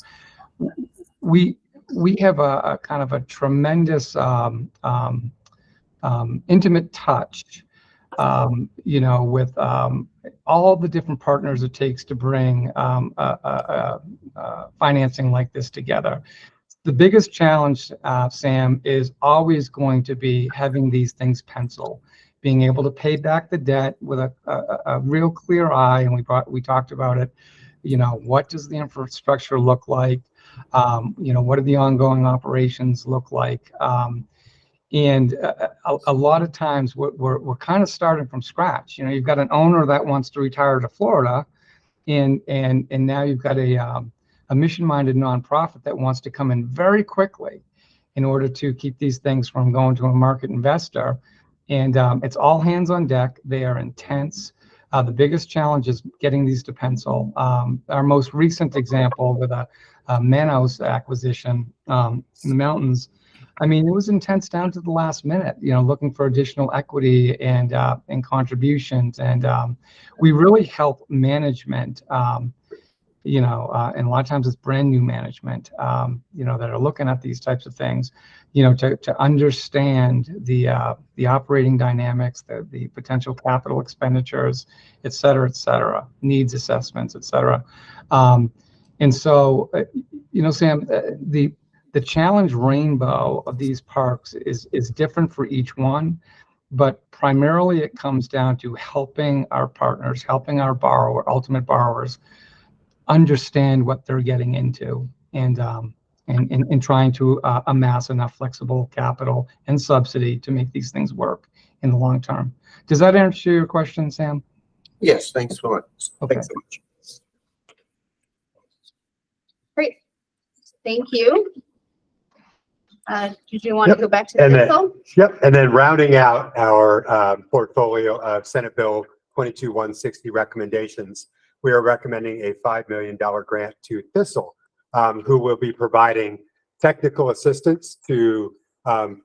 we have a kind of a tremendous intimate touch, you know, with all the different partners it takes to bring financing like this together. The biggest challenge, Sam, is always going to be having these things pencil, being able to pay back the debt with a real clear eye. And we talked about it, you know, what does the infrastructure look like? You know, what do the ongoing operations look like? And a lot of times we're kind of starting from scratch. You know, you've got an owner that wants to retire to Florida, and now you've got a mission-minded nonprofit that wants to come in very quickly in order to keep these things from going to a market investor. And it's all hands on deck. They are intense. The biggest challenge is getting these to pencil. Our most recent example with a Manos acquisition in the mountains, I mean, it was intense down to the last minute, you know, looking for additional equity and contributions. And we really help management, you know, and a lot of times it's brand new management, you know, that are looking at these types of things, you know, to understand the operating dynamics, the potential capital expenditures, et cetera, needs assessments, et cetera. And so, you know, Sam, the challenge rainbow of these parks is different for each one, but primarily it comes down to helping our partners, helping our ultimate borrowers understand what they're getting into, and trying to amass enough flexible capital and subsidy to make these things work in the long term. Does that answer your question, Sam? Yes, thanks so much. Okay. Thanks so much. Great. Thank you. Did you want to go back to the pencil? Yep, and then rounding out our portfolio of Senate Bill 22-160 recommendations, we are recommending a $5 million grant to Thistle, who will be providing technical assistance to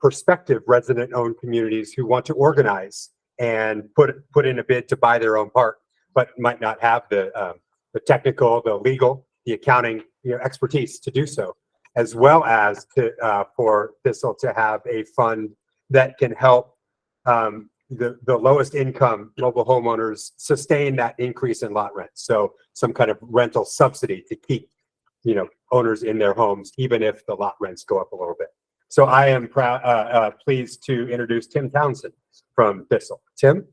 prospective resident-owned communities who want to organize and put in a bid to buy their own park, but might not have the technical, the legal, the accounting, you know, expertise to do so, as well as for Thistle to have a fund that can help the lowest income mobile homeowners sustain that increase in lot rent. So some kind of rental subsidy to keep, you know, owners in their homes, even if the lot rents go up a little bit. So I am pleased to introduce Tim Townsend from Thistle. Tim?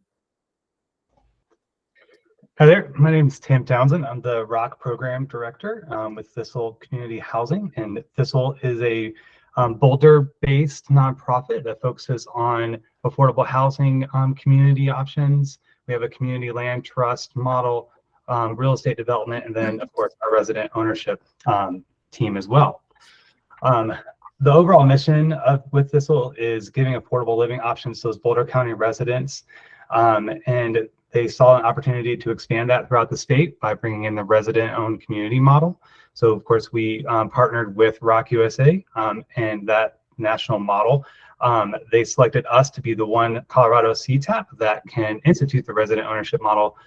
Hi there, my name is Tim Townsend. I'm the ROC Program Director with Thistle Community Housing, and Thistle is a Boulder-based nonprofit that focuses on affordable housing community options. We have a community land trust model, real estate development, and then of course our resident ownership team as well. The overall mission with Thistle is giving affordable living options to those Boulder County residents, and they saw an opportunity to expand that throughout the state by bringing in the resident-owned community model. So of course we partnered with ROC USA and that national model. They selected us to be the one Colorado CTAP that can institute the resident ownership model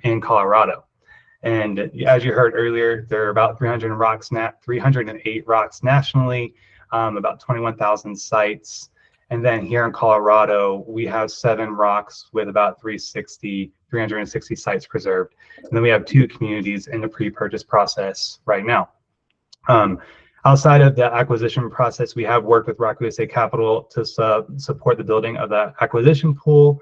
in Colorado. And as you heard earlier, there are about 308 ROCs nationally, about 21,000 sites. And then here in Colorado, we have 7 ROCs with about 360 sites preserved. And then we have 2 communities in the pre-purchase process right now. Outside of the acquisition process, we have worked with ROC USA Capital to support the building of the acquisition pool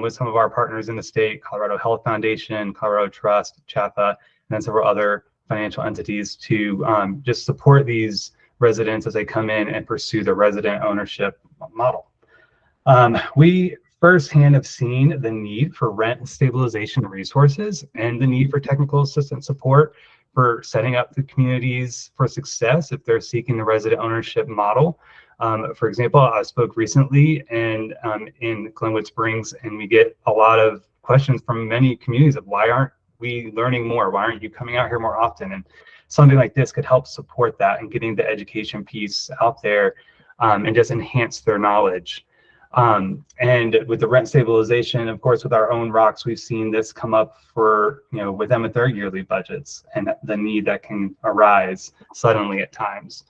with some of our partners in the state, Colorado Health Foundation, Colorado Trust, CHAPA, and then several other financial entities to just support these residents as they come in and pursue the resident ownership model. We firsthand have seen the need for rent stabilization resources and the need for technical assistance support for setting up the communities for success if they're seeking the resident ownership model. For example, I spoke recently in Glenwood Springs, and we get a lot of questions from many communities of why aren't we learning more? Why aren't you coming out here more often? And something like this could help support that and getting the education piece out there and just enhance their knowledge. And with the rent stabilization, of course, with our own ROCs, we've seen this come up for, with them with their yearly budgets and the need that can arise suddenly at times.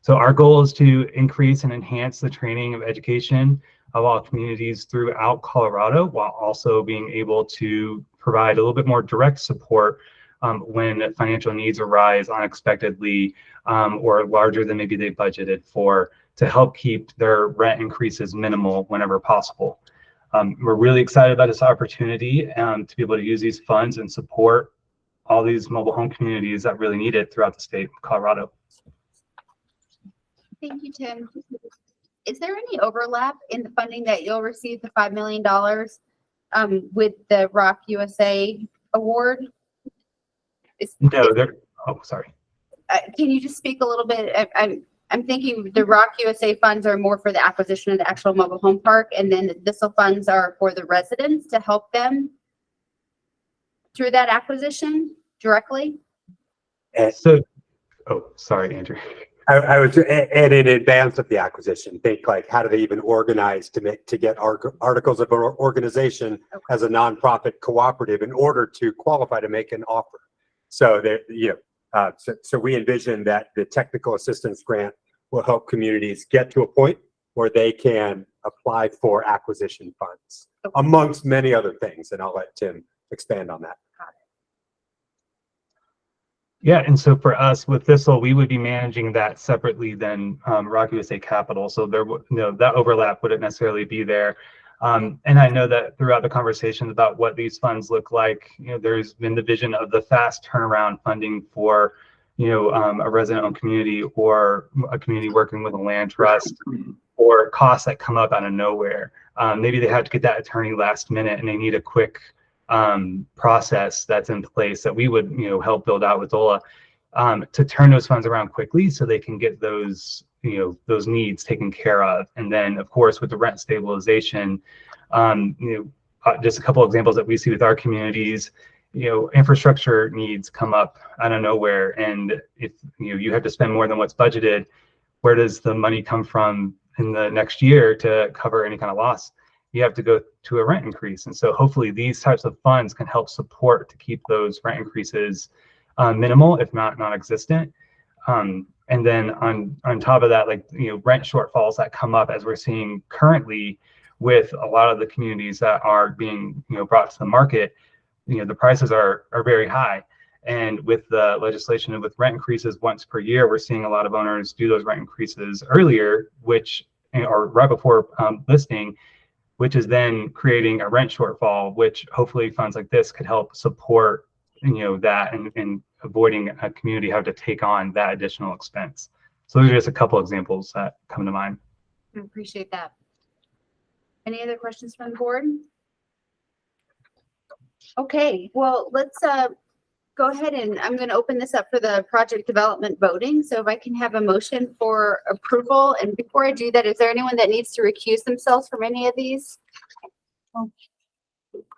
So our goal is to increase and enhance the training of education of all communities throughout Colorado, while also being able to provide a little bit more direct support when financial needs arise unexpectedly or larger than maybe they budgeted for, to help keep their rent increases minimal whenever possible. We're really excited about this opportunity to be able to use these funds and support all these mobile home communities that really need it throughout the state of Colorado. Thank you, Tim. Is there any overlap in the funding that you'll receive, the $5 million, with the ROC USA award? No, sorry. Can you just speak a little bit? I'm thinking the ROC USA funds are more for the acquisition of the actual mobile home park, and then the THISL funds are for the residents to help them through that acquisition directly? So, sorry, Andrew. I would add in advance of the acquisition, think like, how do they even organize to get articles of organization as a nonprofit cooperative in order to qualify to make an offer? So so we envision that the technical assistance grant will help communities get to a point where they can apply for acquisition funds, amongst many other things. And I'll let Tim expand on that. Yeah, and so for us with THISL, we would be managing that separately than ROC USA Capital. So there, that overlap wouldn't necessarily be there. And I know that throughout the conversations about what these funds look like, there's been the vision of the fast turnaround funding for, a resident-owned community or a community working with a land trust, or costs that come up out of nowhere. Maybe they have to get that attorney last minute and they need a quick process that's in place that we would help build out with DOLA to turn those funds around quickly so they can get those those needs taken care of. And then of course with the rent stabilization, just a couple of examples that we see with our communities, infrastructure needs come up out of nowhere, and if you have to spend more than what's budgeted, where does the money come from in the next year to cover any kind of loss? You have to go to a rent increase. And so hopefully these types of funds can help support to keep those rent increases minimal, if not non-existent. And then on top of that, rent shortfalls that come up as we're seeing currently with a lot of the communities that are being brought to the market, the prices are very high. And with the legislation and with rent increases once per year, we're seeing a lot of owners do those rent increases earlier, or right before listing, which is then creating a rent shortfall, which hopefully funds like this could help support, that and avoiding a community having to take on that additional expense. So those are just a couple examples that come to mind. I appreciate that. Any other questions from the board? Okay, well, let's go ahead and I'm going to open this up for the project development voting. So if I can have a motion for approval. And before I do that, is there anyone that needs to recuse themselves from any of these?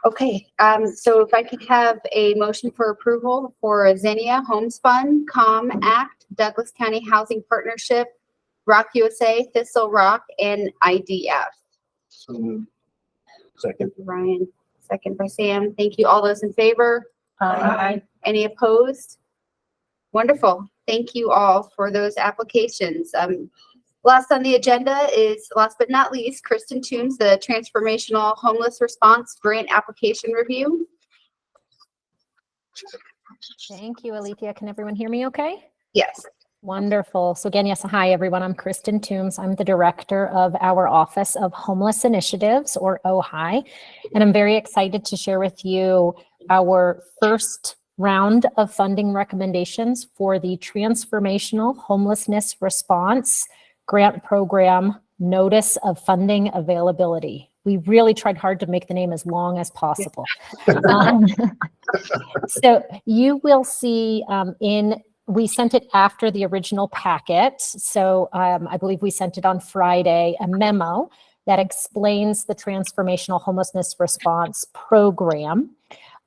Okay, so if I could have a motion for approval for Xenia Homes Fund, COM Act, Douglas County Housing Partnership, ROC USA, THISL ROC, and IDF. So moved. Second. Ryan, second by Sam. Thank you. All those in favor? Aye. Any opposed? Wonderful. Thank you all for those applications. Last on the agenda is, last but not least, Kristen Toombs, the Transformational Homeless Response Grant Application Review. Thank you, Alethea. Can everyone hear me okay? Yes. Wonderful. So again, yes, hi, everyone. I'm Kristen Toombs. I'm the director of our Office of Homeless Initiatives, or OHI, and I'm very excited to share with you our first round of funding recommendations for the Transformational Homelessness Response Grant Program Notice of Funding Availability, We really tried hard to make the name as long as possible. So you will see we sent it after the original packet. So I believe we sent it on Friday, a memo that explains the Transformational Homelessness Response Program.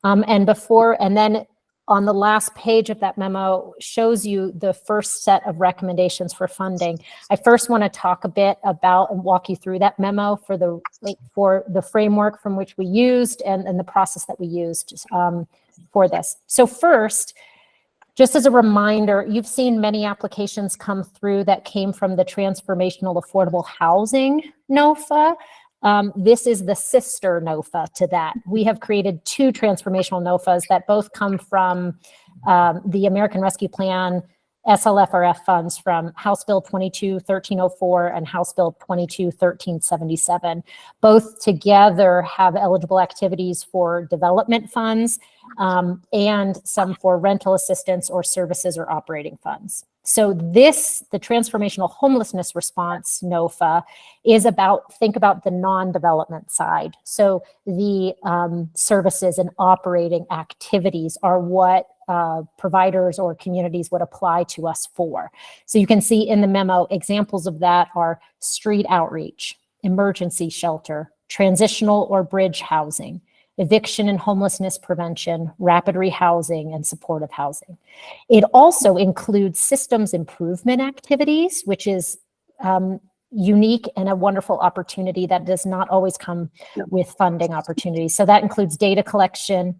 And then on the last page of that memo shows you the first set of recommendations for funding. I first want to talk a bit about and walk you through that memo for the framework from which we used and the process that we used for this. So first, just as a reminder, you've seen many applications come through that came from the Transformational Affordable Housing NOFA. This is the sister NOFA to that. We have created two transformational NOFAs that both come from the American Rescue Plan SLFRF funds from House Bill 22-1304 and House Bill 22-1377. Both together have eligible activities for development funds and some for rental assistance or services or operating funds. So the Transformational Homelessness Response NOFA is think about the non-development side. So the services and operating activities are what providers or communities would apply to us for. So you can see in the memo, examples of that are street outreach, emergency shelter, transitional or bridge housing, eviction and homelessness prevention, rapid rehousing, and supportive housing. It also includes systems improvement activities, which is unique and a wonderful opportunity that does not always come with funding opportunities. So that includes data collection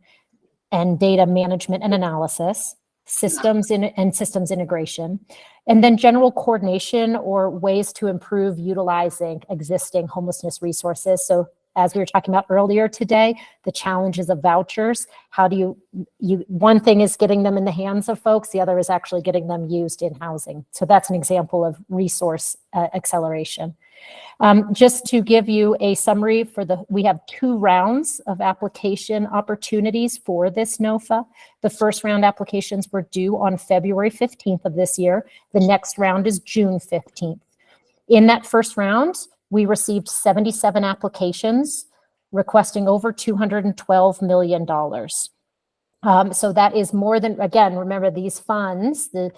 and data management and analysis, systems integration, and then general coordination or ways to improve utilizing existing homelessness resources. So as we were talking about earlier today, the challenges of vouchers. How do one thing is getting them in the hands of folks, the other is actually getting them used in housing. So that's an example of resource acceleration. Just to give you a summary we have 2 rounds of application opportunities for this NOFA. The first round applications were due on February 15th of this year. The next round is June 15th. In that first round, we received 77 applications requesting over $212 million. So that is more than, again, remember these funds, the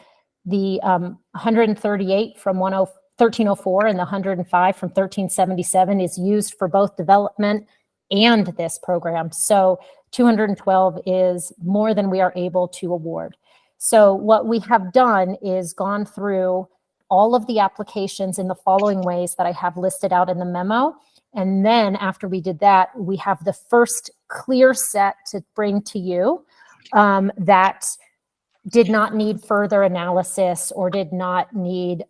138 from 1304 and the 105 from 1377 is used for both development and this program. So 212 is more than we are able to award. So what we have done is gone through all of the applications in the following ways that I have listed out in the memo. And then after we did that, we have the first clear set to bring to you that did not need further analysis or did not need,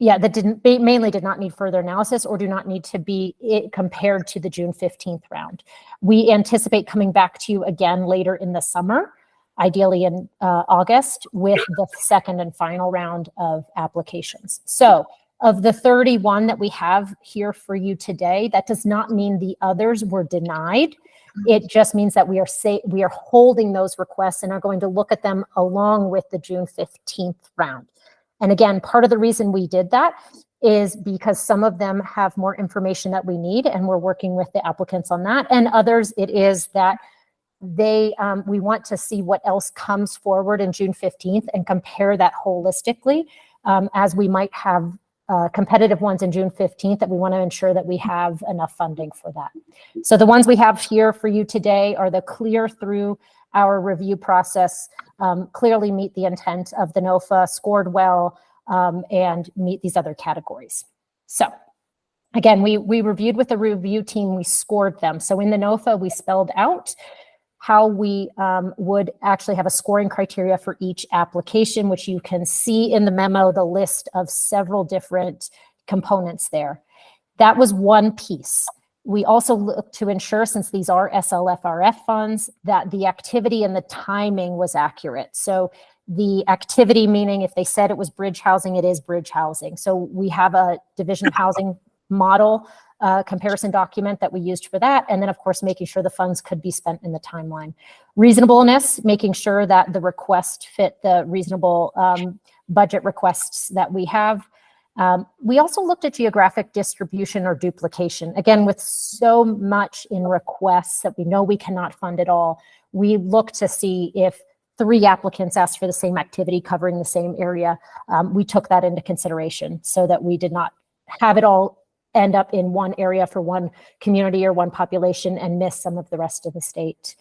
mainly did not need further analysis or do not need to be compared to the June 15th round. We anticipate coming back to you again later in the summer, ideally in August, with the second and final round of applications. So of the 31 that we have here for you today, that does not mean the others were denied. It just means that we are holding those requests and are going to look at them along with the June 15th round. And again, part of the reason we did that is because some of them have more information that we need, and we're working with the applicants on that. And others, it is that we want to see what else comes forward in June 15th and compare that holistically, as we might have competitive ones in June 15th that we want to ensure that we have enough funding for that. So the ones we have here for you today are the clear through our review process, clearly meet the intent of the NOFA, scored well, and meet these other categories. So again, we reviewed with the review team, we scored them. So in the NOFA, we spelled out how we would actually have a scoring criteria for each application, which you can see in the memo, the list of several different components there. That was one piece. We also look to ensure, since these are SLFRF funds, that the activity and the timing was accurate. So the activity, meaning if they said it was bridge housing, it is bridge housing. So we have a Division of Housing model comparison document that we used for that. And then of course, making sure the funds could be spent in the timeline. Reasonableness, making sure that the request fit the reasonable budget requests that we have. We also looked at geographic distribution or duplication. Again, with so much in requests that we know we cannot fund it all, we look to see if 3 applicants asked for the same activity covering the same area. We took that into consideration so that we did not have it all end up in one area for one community or one population and miss some of the rest of the state.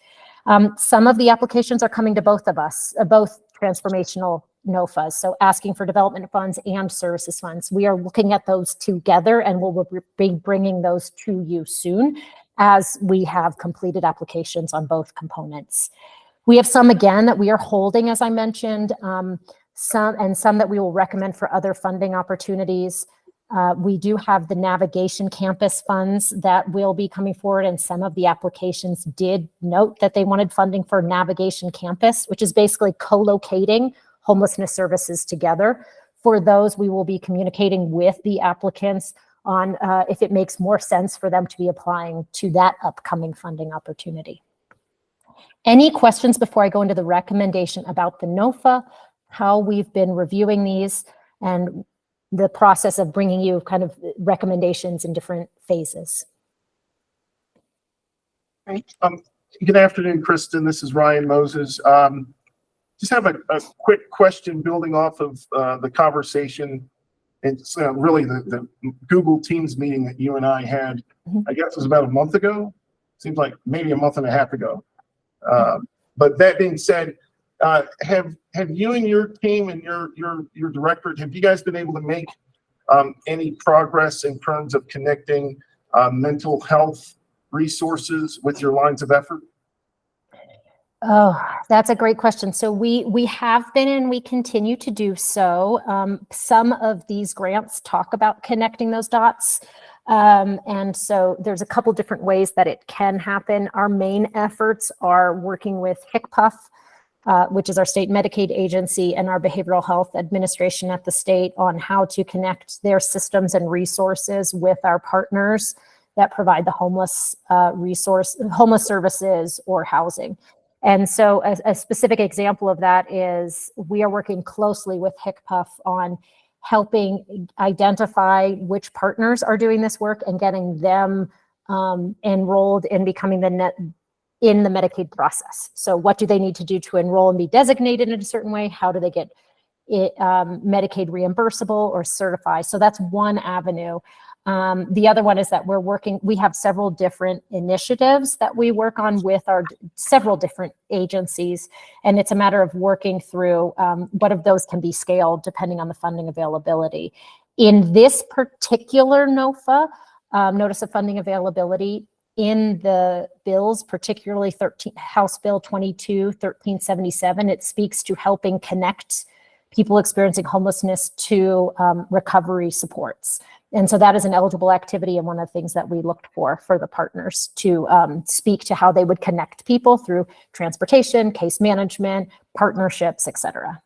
Some of the applications are coming to both of us, both transformational NOFAs, so asking for development funds and services funds. We are looking at those together and we'll be bringing those to you soon as we have completed applications on both components. We have some, again, that we are holding, as I mentioned, some that we will recommend for other funding opportunities. We do have the navigation campus funds that will be coming forward, and some of the applications did note that they wanted funding for navigation campus, which is basically co-locating homelessness services together. For those, we will be communicating with the applicants on if it makes more sense for them to be applying to that upcoming funding opportunity. Any questions before I go into the recommendation about the NOFA, how we've been reviewing these, and the process of bringing you kind of recommendations in different phases? Right. Good afternoon, Kristen. This is Ryan Moses. Just have a quick question building off of the conversation and really the Google Teams meeting that you and I had, I guess it was about a month ago. Seems like maybe a month and a half ago. But that being said, have you and your team and your director, have you guys been able to make any progress in terms of connecting mental health resources with your lines of effort? Oh, that's a great question. So we have been, and we continue to do so. Some of these grants talk about connecting those dots. And so there's a couple different ways that it can happen. Our main efforts are working with HCPF, which is our state Medicaid agency, and our behavioral health administration at the state on how to connect their systems and resources with our partners that provide the homeless services or housing. And so a specific example of that is we are working closely with HCPF on helping identify which partners are doing this work and getting them enrolled in becoming in the Medicaid process. So what do they need to do to enroll and be designated in a certain way? How do they get Medicaid reimbursable or certify? So that's one avenue. The other one is that we have several different initiatives that we work on with our several different agencies, and it's a matter of working through what of those can be scaled depending on the funding availability. In this particular NOFA, Notice of Funding Availability, in the bills, particularly House Bill 22-1377, it speaks to helping connect people experiencing homelessness to recovery supports. And so that is an eligible activity and one of the things that we looked for the partners to speak to how they would connect people through transportation, case management, partnerships, et cetera.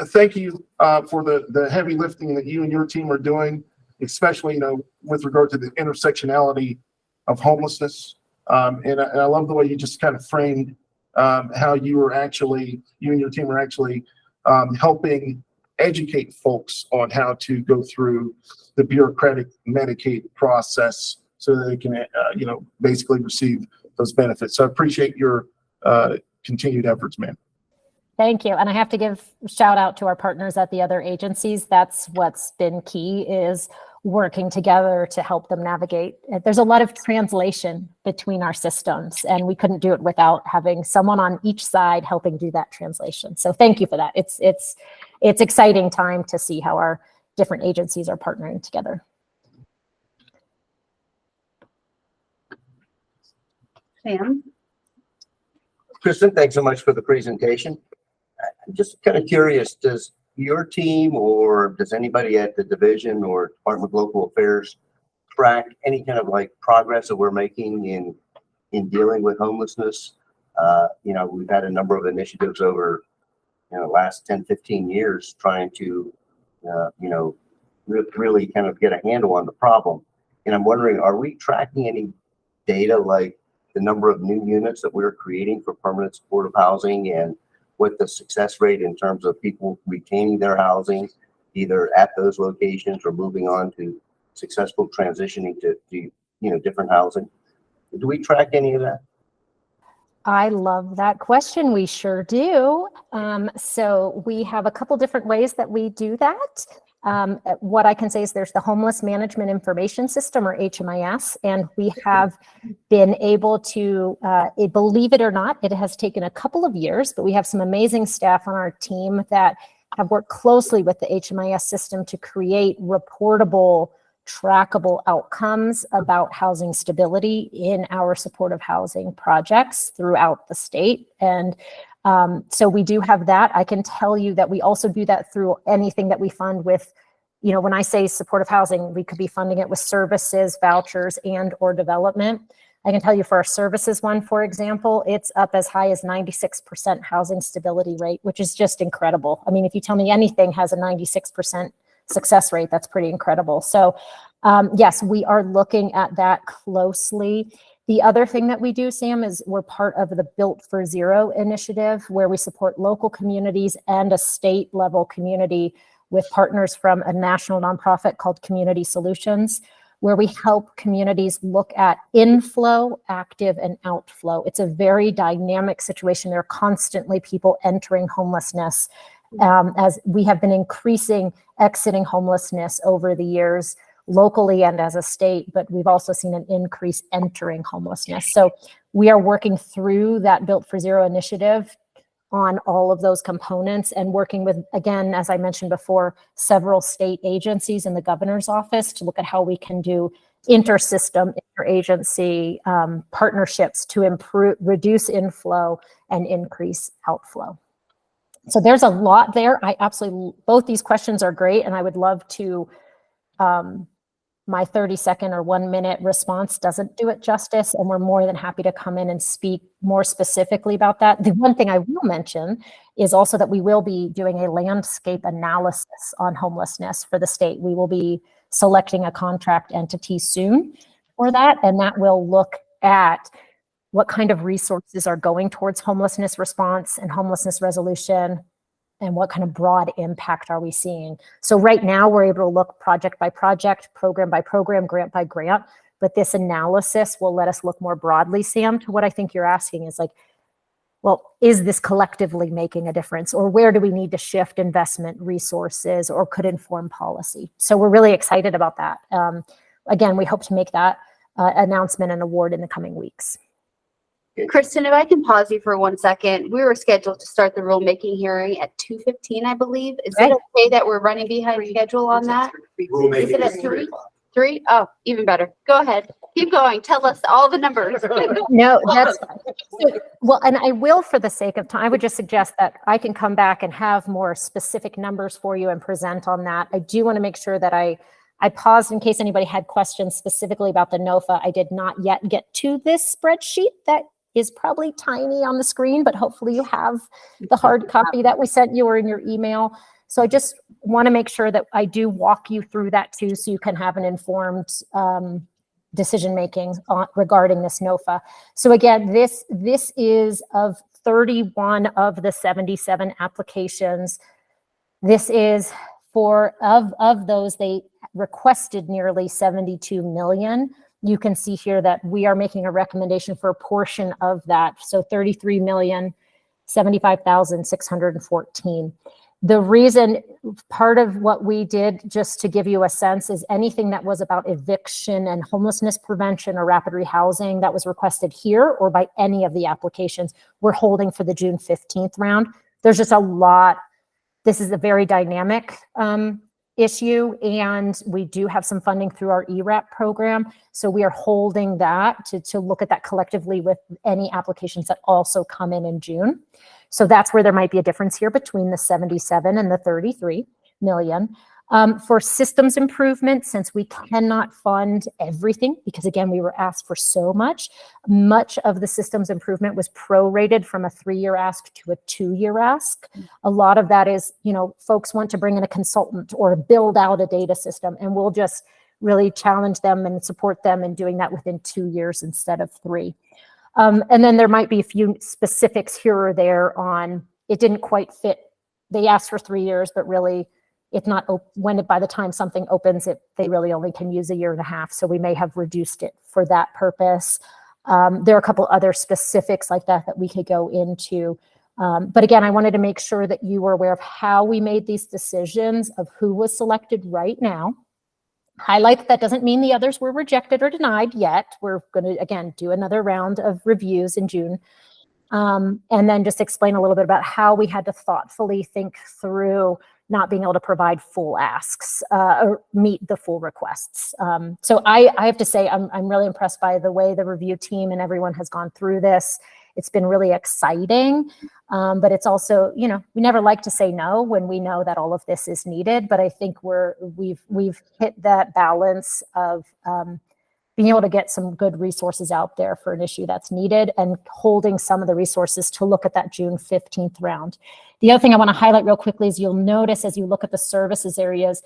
Thank you for the heavy lifting that you and your team are doing, especially with regard to the intersectionality of homelessness. And I love the way you just kind of framed how you and your team are actually helping educate folks on how to go through the bureaucratic Medicaid process so that they can, basically receive those benefits. So I appreciate your continued efforts, man. Thank you. And I have to give a shout out to our partners at the other agencies. That's what's been key, is working together to help them navigate. There's a lot of translation between our systems, and we couldn't do it without having someone on each side helping do that translation. So thank you for that. It's exciting time to see how our different agencies are partnering together. Sam? Kristen, thanks so much for the presentation. I'm just kind of curious, does your team or does anybody at the division or Department of Local Affairs track any kind of progress that we're making in dealing with homelessness? We've had a number of initiatives over the last 10, 15 years trying to, really kind of get a handle on the problem. And I'm wondering, are we tracking any data like the number of new units that we're creating for permanent supportive housing and what the success rate in terms of people retaining their housing either at those locations or moving on to successful transitioning to different housing? Do we track any of that? I love that question. We sure do. So we have a couple different ways that we do that. What I can say is there's the Homeless Management Information System, or HMIS, and we have been able to, believe it or not, it has taken a couple of years, but we have some amazing staff on our team that have worked closely with the HMIS system to create reportable, trackable outcomes about housing stability in our supportive housing projects throughout the state. And so we do have that. I can tell you that we also do that through anything that we fund with, when I say supportive housing, we could be funding it with services, vouchers, and or development. I can tell you for our services one, for example, it's up as high as 96% housing stability rate, which is just incredible. I mean, if you tell me anything has a 96% success rate, that's pretty incredible. So yes, we are looking at that closely. The other thing that we do, Sam, is we're part of the Built for Zero initiative, where we support local communities and a state level community with partners from a national nonprofit called Community Solutions, where we help communities look at inflow, active, and outflow. It's a very dynamic situation. There are constantly people entering homelessness, as we have been increasing exiting homelessness over the years, locally and as a state, but we've also seen an increase entering homelessness. So we are working through that Built for Zero initiative on all of those components and working with, again, as I mentioned before, several state agencies in the governor's office to look at how we can do inter-system, interagency partnerships to reduce inflow and increase outflow. So there's a lot there. Both these questions are great, and I would love to, my 30-second or 1-minute response doesn't do it justice, and we're more than happy to come in and speak more specifically about that. The one thing I will mention is also that we will be doing a landscape analysis on homelessness for the state. We will be selecting a contract entity soon for that, and that will look at what kind of resources are going towards homelessness response and homelessness resolution, and what kind of broad impact are we seeing. So right now we're able to look project by project, program by program, grant by grant, but this analysis will let us look more broadly, Sam, to what I think you're asking is like, well, is this collectively making a difference, or where do we need to shift investment resources or could inform policy? So we're really excited about that. Again, we hope to make that announcement and award in the coming weeks. Kristen, if I can pause you for 1 second, we were scheduled to start the rulemaking hearing at 2:15, I believe. Is it okay that we're running behind schedule on that? Is it at 3? 3? Oh, even better. Go ahead. Keep going. Tell us all the numbers. No, that's well, and I will, for the sake of time, I would just suggest that I can come back and have more specific numbers for you and present on that. I do want to make sure that I paused in case anybody had questions specifically about the NOFA. I did not yet get to this spreadsheet that is probably tiny on the screen, but hopefully you have the hard copy that we sent you or in your email. So I just want to make sure that I do walk you through that too, so you can have an informed decision-making regarding this NOFA. So again, this is of 31 of the 77 applications. This is of those, they requested nearly 72 million. You can see here that we are making a recommendation for a portion of that. So 33,075,614. The reason, part of what we did, just to give you a sense, is anything that was about eviction and homelessness prevention or rapid rehousing that was requested here or by any of the applications, we're holding for the June 15th round. There's just a lot. This is a very dynamic issue, and we do have some funding through our ERAP program. So we are holding that to look at that collectively with any applications that also come in June. So that's where there might be a difference here between the 77 and the 33 million. For systems improvement, since we cannot fund everything, because again, we were asked for so much of the systems improvement was prorated from a 3-year ask to a 2-year ask. A lot of that is, folks want to bring in a consultant or build out a data system, and we'll just really challenge them and support them in doing that within 2 years instead of 3. And then there might be a few specifics here or there on, it didn't quite fit. They asked for 3 years, but really it's not, by the time something opens, they really only can use a year and a half. So we may have reduced it for that purpose. There are a couple other specifics like that we could go into. But again, I wanted to make sure that you were aware of how we made these decisions of who was selected right now. Highlight that doesn't mean the others were rejected or denied yet. We're going to, again, do another round of reviews in June. And then just explain a little bit about how we had to thoughtfully think through not being able to provide full asks or meet the full requests. So I have to say, I'm really impressed by the way the review team and everyone has gone through this. It's been really exciting, but it's also, we never like to say no when we know that all of this is needed. But I think we've hit that balance of being able to get some good resources out there for an issue that's needed and holding some of the resources to look at that June 15th round. The other thing I want to highlight real quickly is you'll notice as you look at the services areas,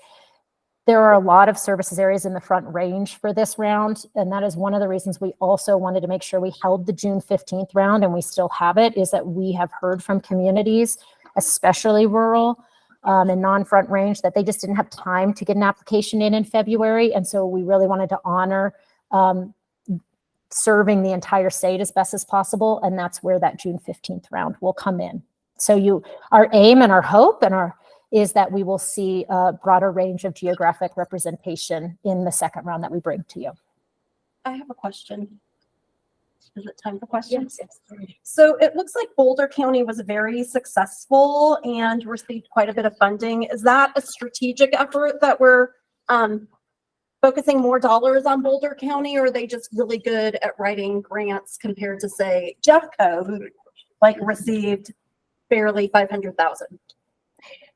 there are a lot of services areas in the Front Range for this round. And that is one of the reasons we also wanted to make sure we held the June 15th round, and we still have it, is that we have heard from communities, especially rural and non-Front Range, that they just didn't have time to get an application in February. And so we really wanted to honor serving the entire state as best as possible. And that's where that June 15th round will come in. So our aim and our hope is that we will see a broader range of geographic representation in the second round that we bring to you. I have a question. Is it time for questions? Yes. So it looks like Boulder County was very successful and received quite a bit of funding. Is that a strategic effort that we're focusing more dollars on Boulder County, or are they just really good at writing grants compared to, say, Jeffco, who received barely 500,000?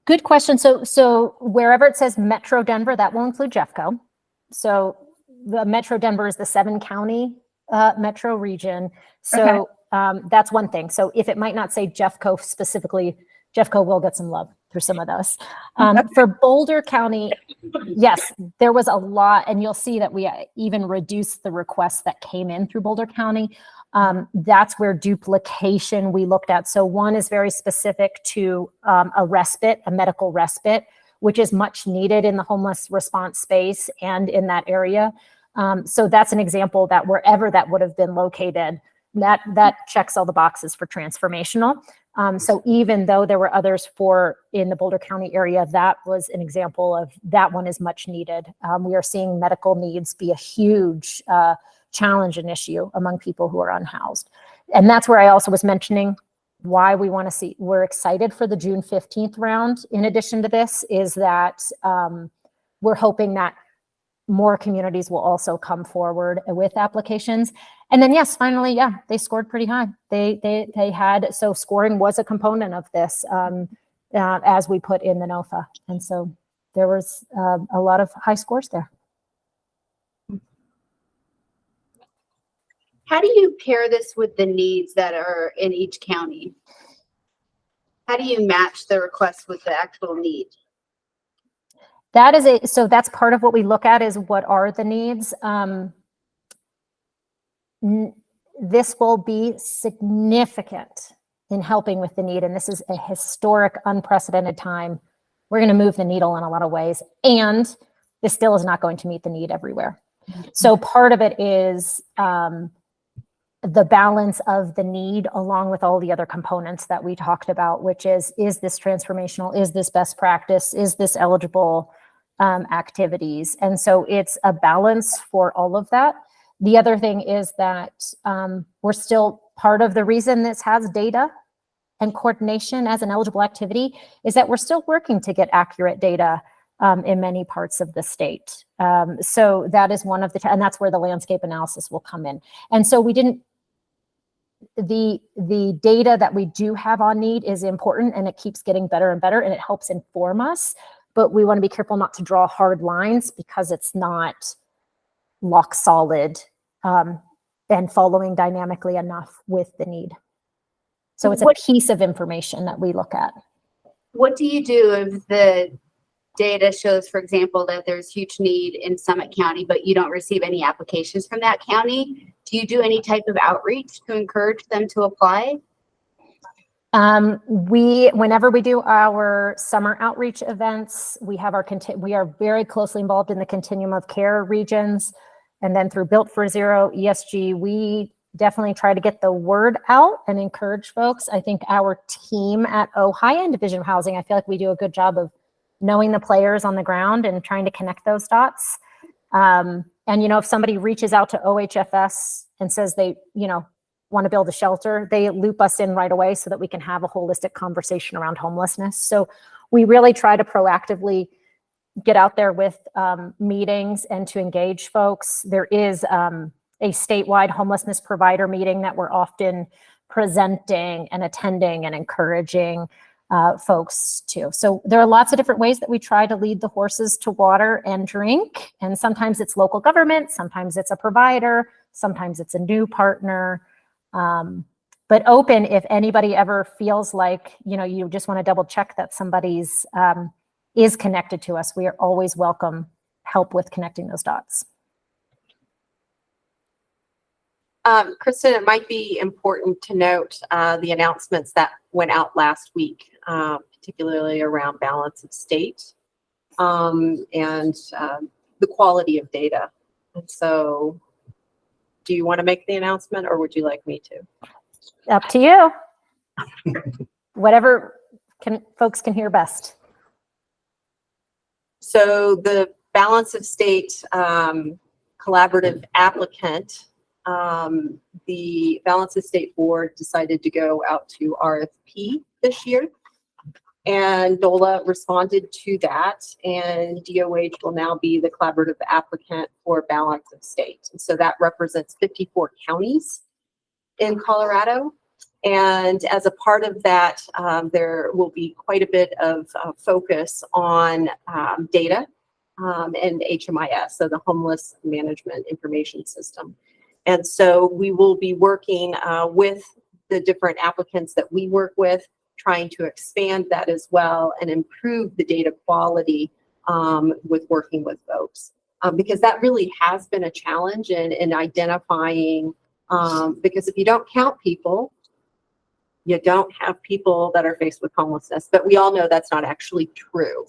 Good question. So wherever it says Metro Denver, that will include Jeffco. So the Metro Denver is the 7-county metro region. So that's one thing. So if it might not say Jeffco specifically, Jeffco will get some love through some of those. For Boulder County, yes, there was a lot, and you'll see that we even reduced the requests that came in through Boulder County. That's where duplication we looked at. So one is very specific to a medical respite, which is much needed in the homeless response space and in that area. So that's an example that wherever that would have been located, that checks all the boxes for transformational. So even though there were others in the Boulder County area, that was an example of that one is much needed. We are seeing medical needs be a huge challenge and issue among people who are unhoused. And that's where I also was mentioning why we're excited for the June 15th round. In addition to this is that we're hoping that more communities will also come forward with applications. And then, yes, finally, they scored pretty high. So scoring was a component of this as we put in the NOFA. And so there was a lot of high scores there. How do you pair this with the needs that are in each county? How do you match the request with the actual need? So that's part of what we look at is what are the needs. This will be significant in helping with the need. And this is a historic, unprecedented time. We're going to move the needle in a lot of ways. And this still is not going to meet the need everywhere. So part of it is the balance of the need along with all the other components that we talked about, which is this transformational? Is this best practice? Is this eligible activities? And so it's a balance for all of that. The other thing is that we're still part of the reason this has data and coordination as an eligible activity is that we're still working to get accurate data in many parts of the state. So that is one of and that's where the landscape analysis will come in. And so the data that we do have on need is important, and it keeps getting better and better, and it helps inform us. But we want to be careful not to draw hard lines because it's not lock solid and following dynamically enough with the need. So it's a piece of information that we look at. What do you do if the data shows, for example, that there's huge need in Summit County, but you don't receive any applications from that county? Do you do any type of outreach to encourage them to apply? Whenever we do our summer outreach events, we have we are very closely involved in the continuum of care regions. And then through Built for Zero, ESG, we definitely try to get the word out and encourage folks. I think our team at Ohio Division of Housing, I feel like we do a good job of knowing the players on the ground and trying to connect those dots. And, if somebody reaches out to OHFS and says they, want to build a shelter, they loop us in right away so that we can have a holistic conversation around homelessness. So we really try to proactively get out there with meetings and to engage folks. There is a statewide homelessness provider meeting that we're often presenting and attending and encouraging folks to. So there are lots of different ways that we try to lead the horses to water and drink. And sometimes it's local government, sometimes it's a provider, sometimes it's a new partner. But open if anybody ever feels like, you just want to double check that somebody's is connected to us. We are always welcome help with connecting those dots. Kristen, it might be important to note the announcements that went out last week, particularly around balance of state and the quality of data. And so do you want to make the announcement or would you like me to? Up to you. Whatever folks can hear best. So the balance of state collaborative applicant, the Balance of State Board decided to go out to RFP this year. And DOLA responded to that, and DOH will now be the collaborative applicant for Balance of State. And so that represents 54 counties in Colorado. And as a part of that, there will be quite a bit of focus on data and HMIS, so the Homeless Management Information System. And so we will be working with the different applicants that we work with, trying to expand that as well and improve the data quality with working with folks. Because that really has been a challenge in identifying, because if you don't count people, you don't have people that are faced with homelessness, but we all know that's not actually true.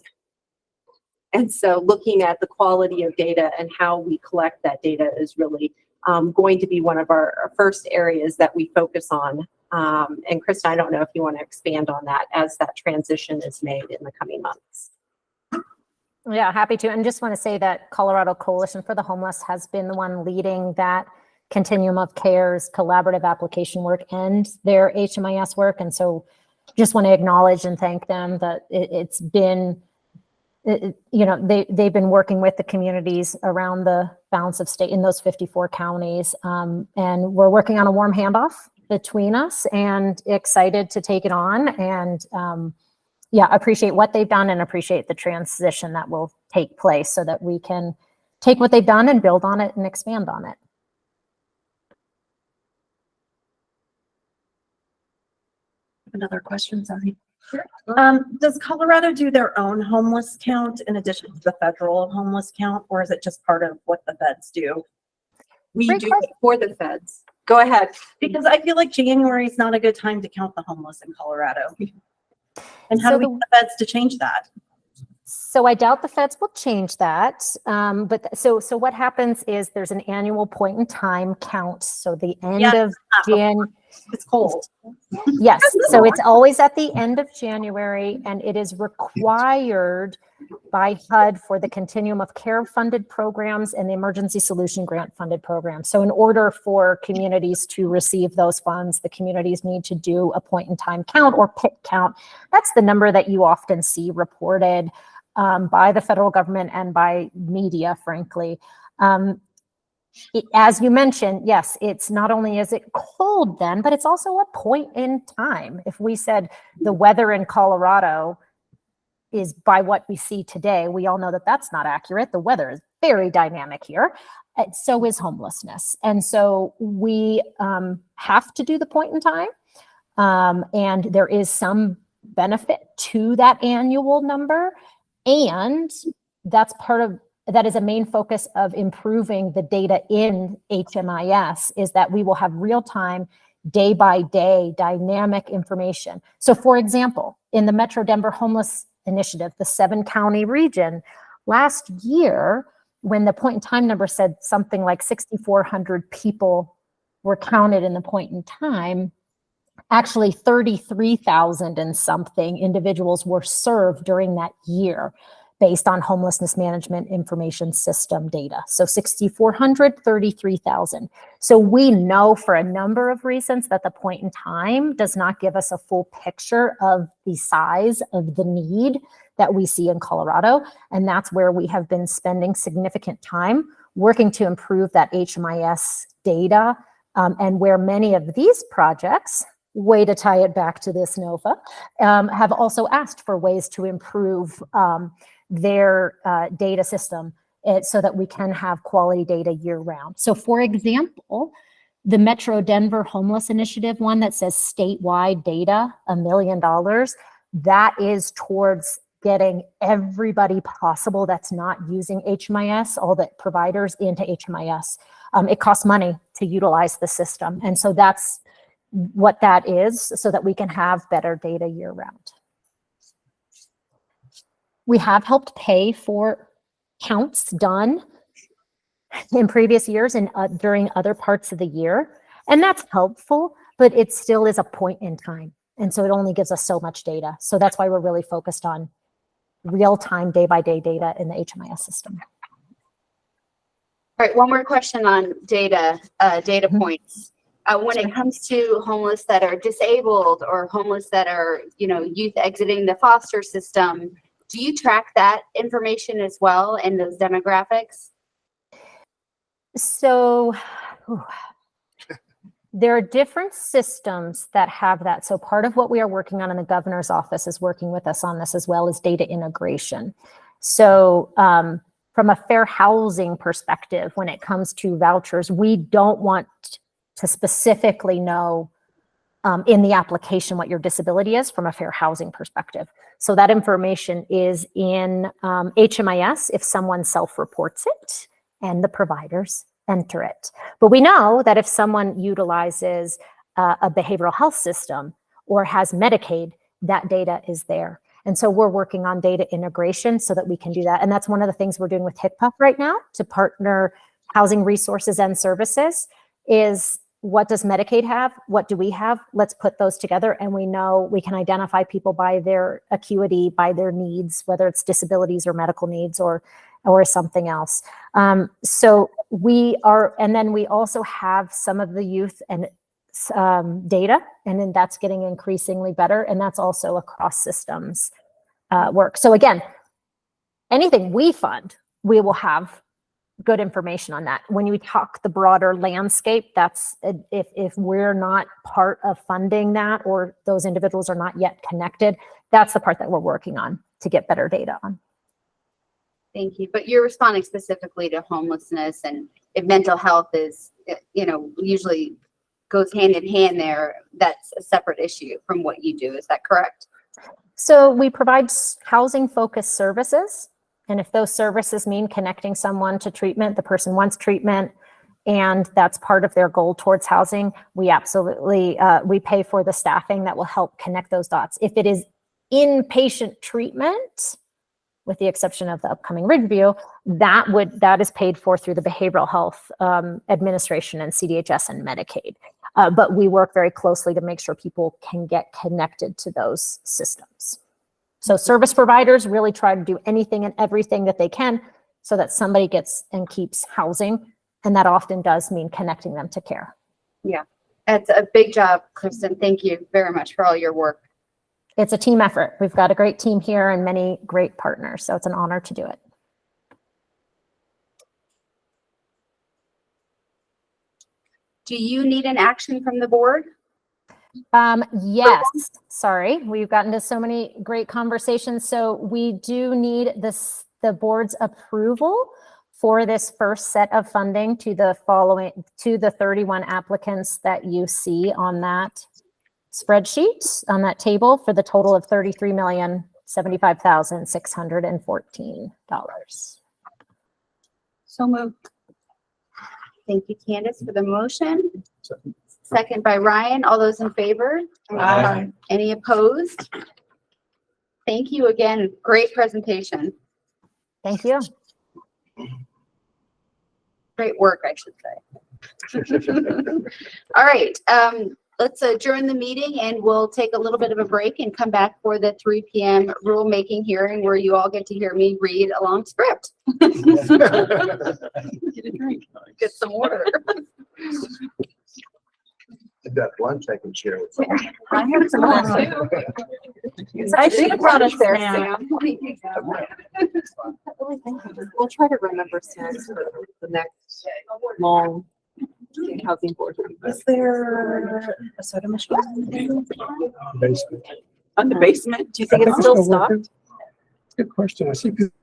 And so looking at the quality of data and how we collect that data is really going to be one of our first areas that we focus on. And Krista, I don't know if you want to expand on that as that transition is made in the coming months. Yeah, happy to. And just want to say that Colorado Coalition for the Homeless has been the one leading that continuum of care's collaborative application work and their HMIS work. And so just want to acknowledge and thank them that it's been, they've been working with the communities around the balance of state in those 54 counties. And we're working on a warm handoff between us and excited to take it on. And appreciate what they've done and appreciate the transition that will take place so that we can take what they've done and build on it and expand on it. Another question, sorry. Does Colorado do their own homeless count in addition to the federal homeless count, or is it just part of what the feds do? We do it for the feds. Go ahead. Because I feel like January is not a good time to count the homeless in Colorado. And how do we get the feds to change that? So I doubt the feds will change that. But so what happens is there's an annual point in time count. So the end of January. It's cold. Yes. So it's always at the end of January, and it is required by HUD for the continuum of care funded programs and the emergency solution grant funded programs. So in order for communities to receive those funds, the communities need to do a point in time count or PIT count. That's the number that you often see reported by the federal government and by media, frankly. As you mentioned, yes, it's not only is it cold then, but it's also a point in time. If we said the weather in Colorado is by what we see today, we all know that that's not accurate. The weather is very dynamic here. So is homelessness. And so we have to do the point in time. And there is some benefit to that annual number. And that's that is a main focus of improving the data in HMIS, is that we will have real-time day by day dynamic information. So for example, in the Metro Denver Homeless Initiative, the 7-county region, last year, when the point in time number said something like 6,400 people were counted in the point in time, actually 33,000 and something individuals were served during that year based on homelessness management information system data. So 6,400, 33,000. So we know for a number of reasons that the point in time does not give us a full picture of the size of the need that we see in Colorado. And that's where we have been spending significant time working to improve that HMIS data, and where many of these projects, way to tie it back to this NOFA, have also asked for ways to improve their data system so that we can have quality data year round. So for example, the Metro Denver Homeless Initiative one that says statewide data, $1 million, that is towards getting everybody possible that's not using HMIS, all the providers into HMIS. It costs money to utilize the system. And so that's what that is, so that we can have better data year round. We have helped pay for counts done in previous years and during other parts of the year. And that's helpful, but it still is a point in time. And so it only gives us so much data. So that's why we're really focused on real-time, day-by-day data in the HMIS system. All right, one more question on data points. When it comes to homeless that are disabled or homeless that are, youth exiting the foster system, do you track that information as well and those demographics? So there are different systems that have that. So part of what we are working on in the governor's office is working with us on this as well as data integration. So from a fair housing perspective, when it comes to vouchers, we don't want to specifically know in the application what your disability is from a fair housing perspective. So that information is in HMIS if someone self-reports it and the providers enter it. But we know that if someone utilizes a behavioral health system or has Medicaid, that data is there. And so we're working on data integration so that we can do that. And that's one of the things we're doing with HICPUF right now to partner housing resources and services is what does Medicaid have? What do we have? Let's put those together. And we know we can identify people by their acuity, by their needs, whether it's disabilities or medical needs or something else. So we are, and then we also have some of the youth and data, and then that's getting increasingly better. And that's also across systems work. So again, anything we fund, we will have good information on that. When you talk the broader landscape, that's if we're not part of funding that or those individuals are not yet connected, that's the part that we're working on to get better data on. Thank you. But you're responding specifically to homelessness, and if mental health is, usually goes hand in hand there, that's a separate issue from what you do. Is that correct? So we provide housing focused services. And if those services mean connecting someone to treatment, the person wants treatment, and that's part of their goal towards housing, we absolutely, we pay for the staffing that will help connect those dots. If it is inpatient treatment, with the exception of the upcoming review, that is paid for through the Behavioral Health Administration and CDHS and Medicaid. But we work very closely to make sure people can get connected to those systems. So service providers really try to do anything and everything that they can so that somebody gets and keeps housing. And that often does mean connecting them to care. Yeah, it's a big job, Kristen. Thank you very much for all your work. It's a team effort. We've got a great team here and many great partners. So it's an honor to do it. Do you need an action from the board? Yes, sorry, we've gotten to so many great conversations. So we do need the board's approval for this first set of funding to the 31 applicants that you see on that spreadsheet, on that table, for the total of $33,075,614. So moved. Thank you, Candace, for the motion. second by Ryan. All those in favor? Aye. Any opposed? Thank you again. Great presentation. Thank you. Great work, I should say. All right, let's adjourn the meeting and we'll take a little bit of a break and come back for the 3 p.m. rulemaking hearing where you all get to hear me read a long script. Get a drink, get some water. I've got lunch I can share with someone. I have some too. I should have brought us there, Sam. We'll try to remember Sam for the next long housing board. Is there a soda machine? On the basement? Do you think it's still stocked? Good question. I see people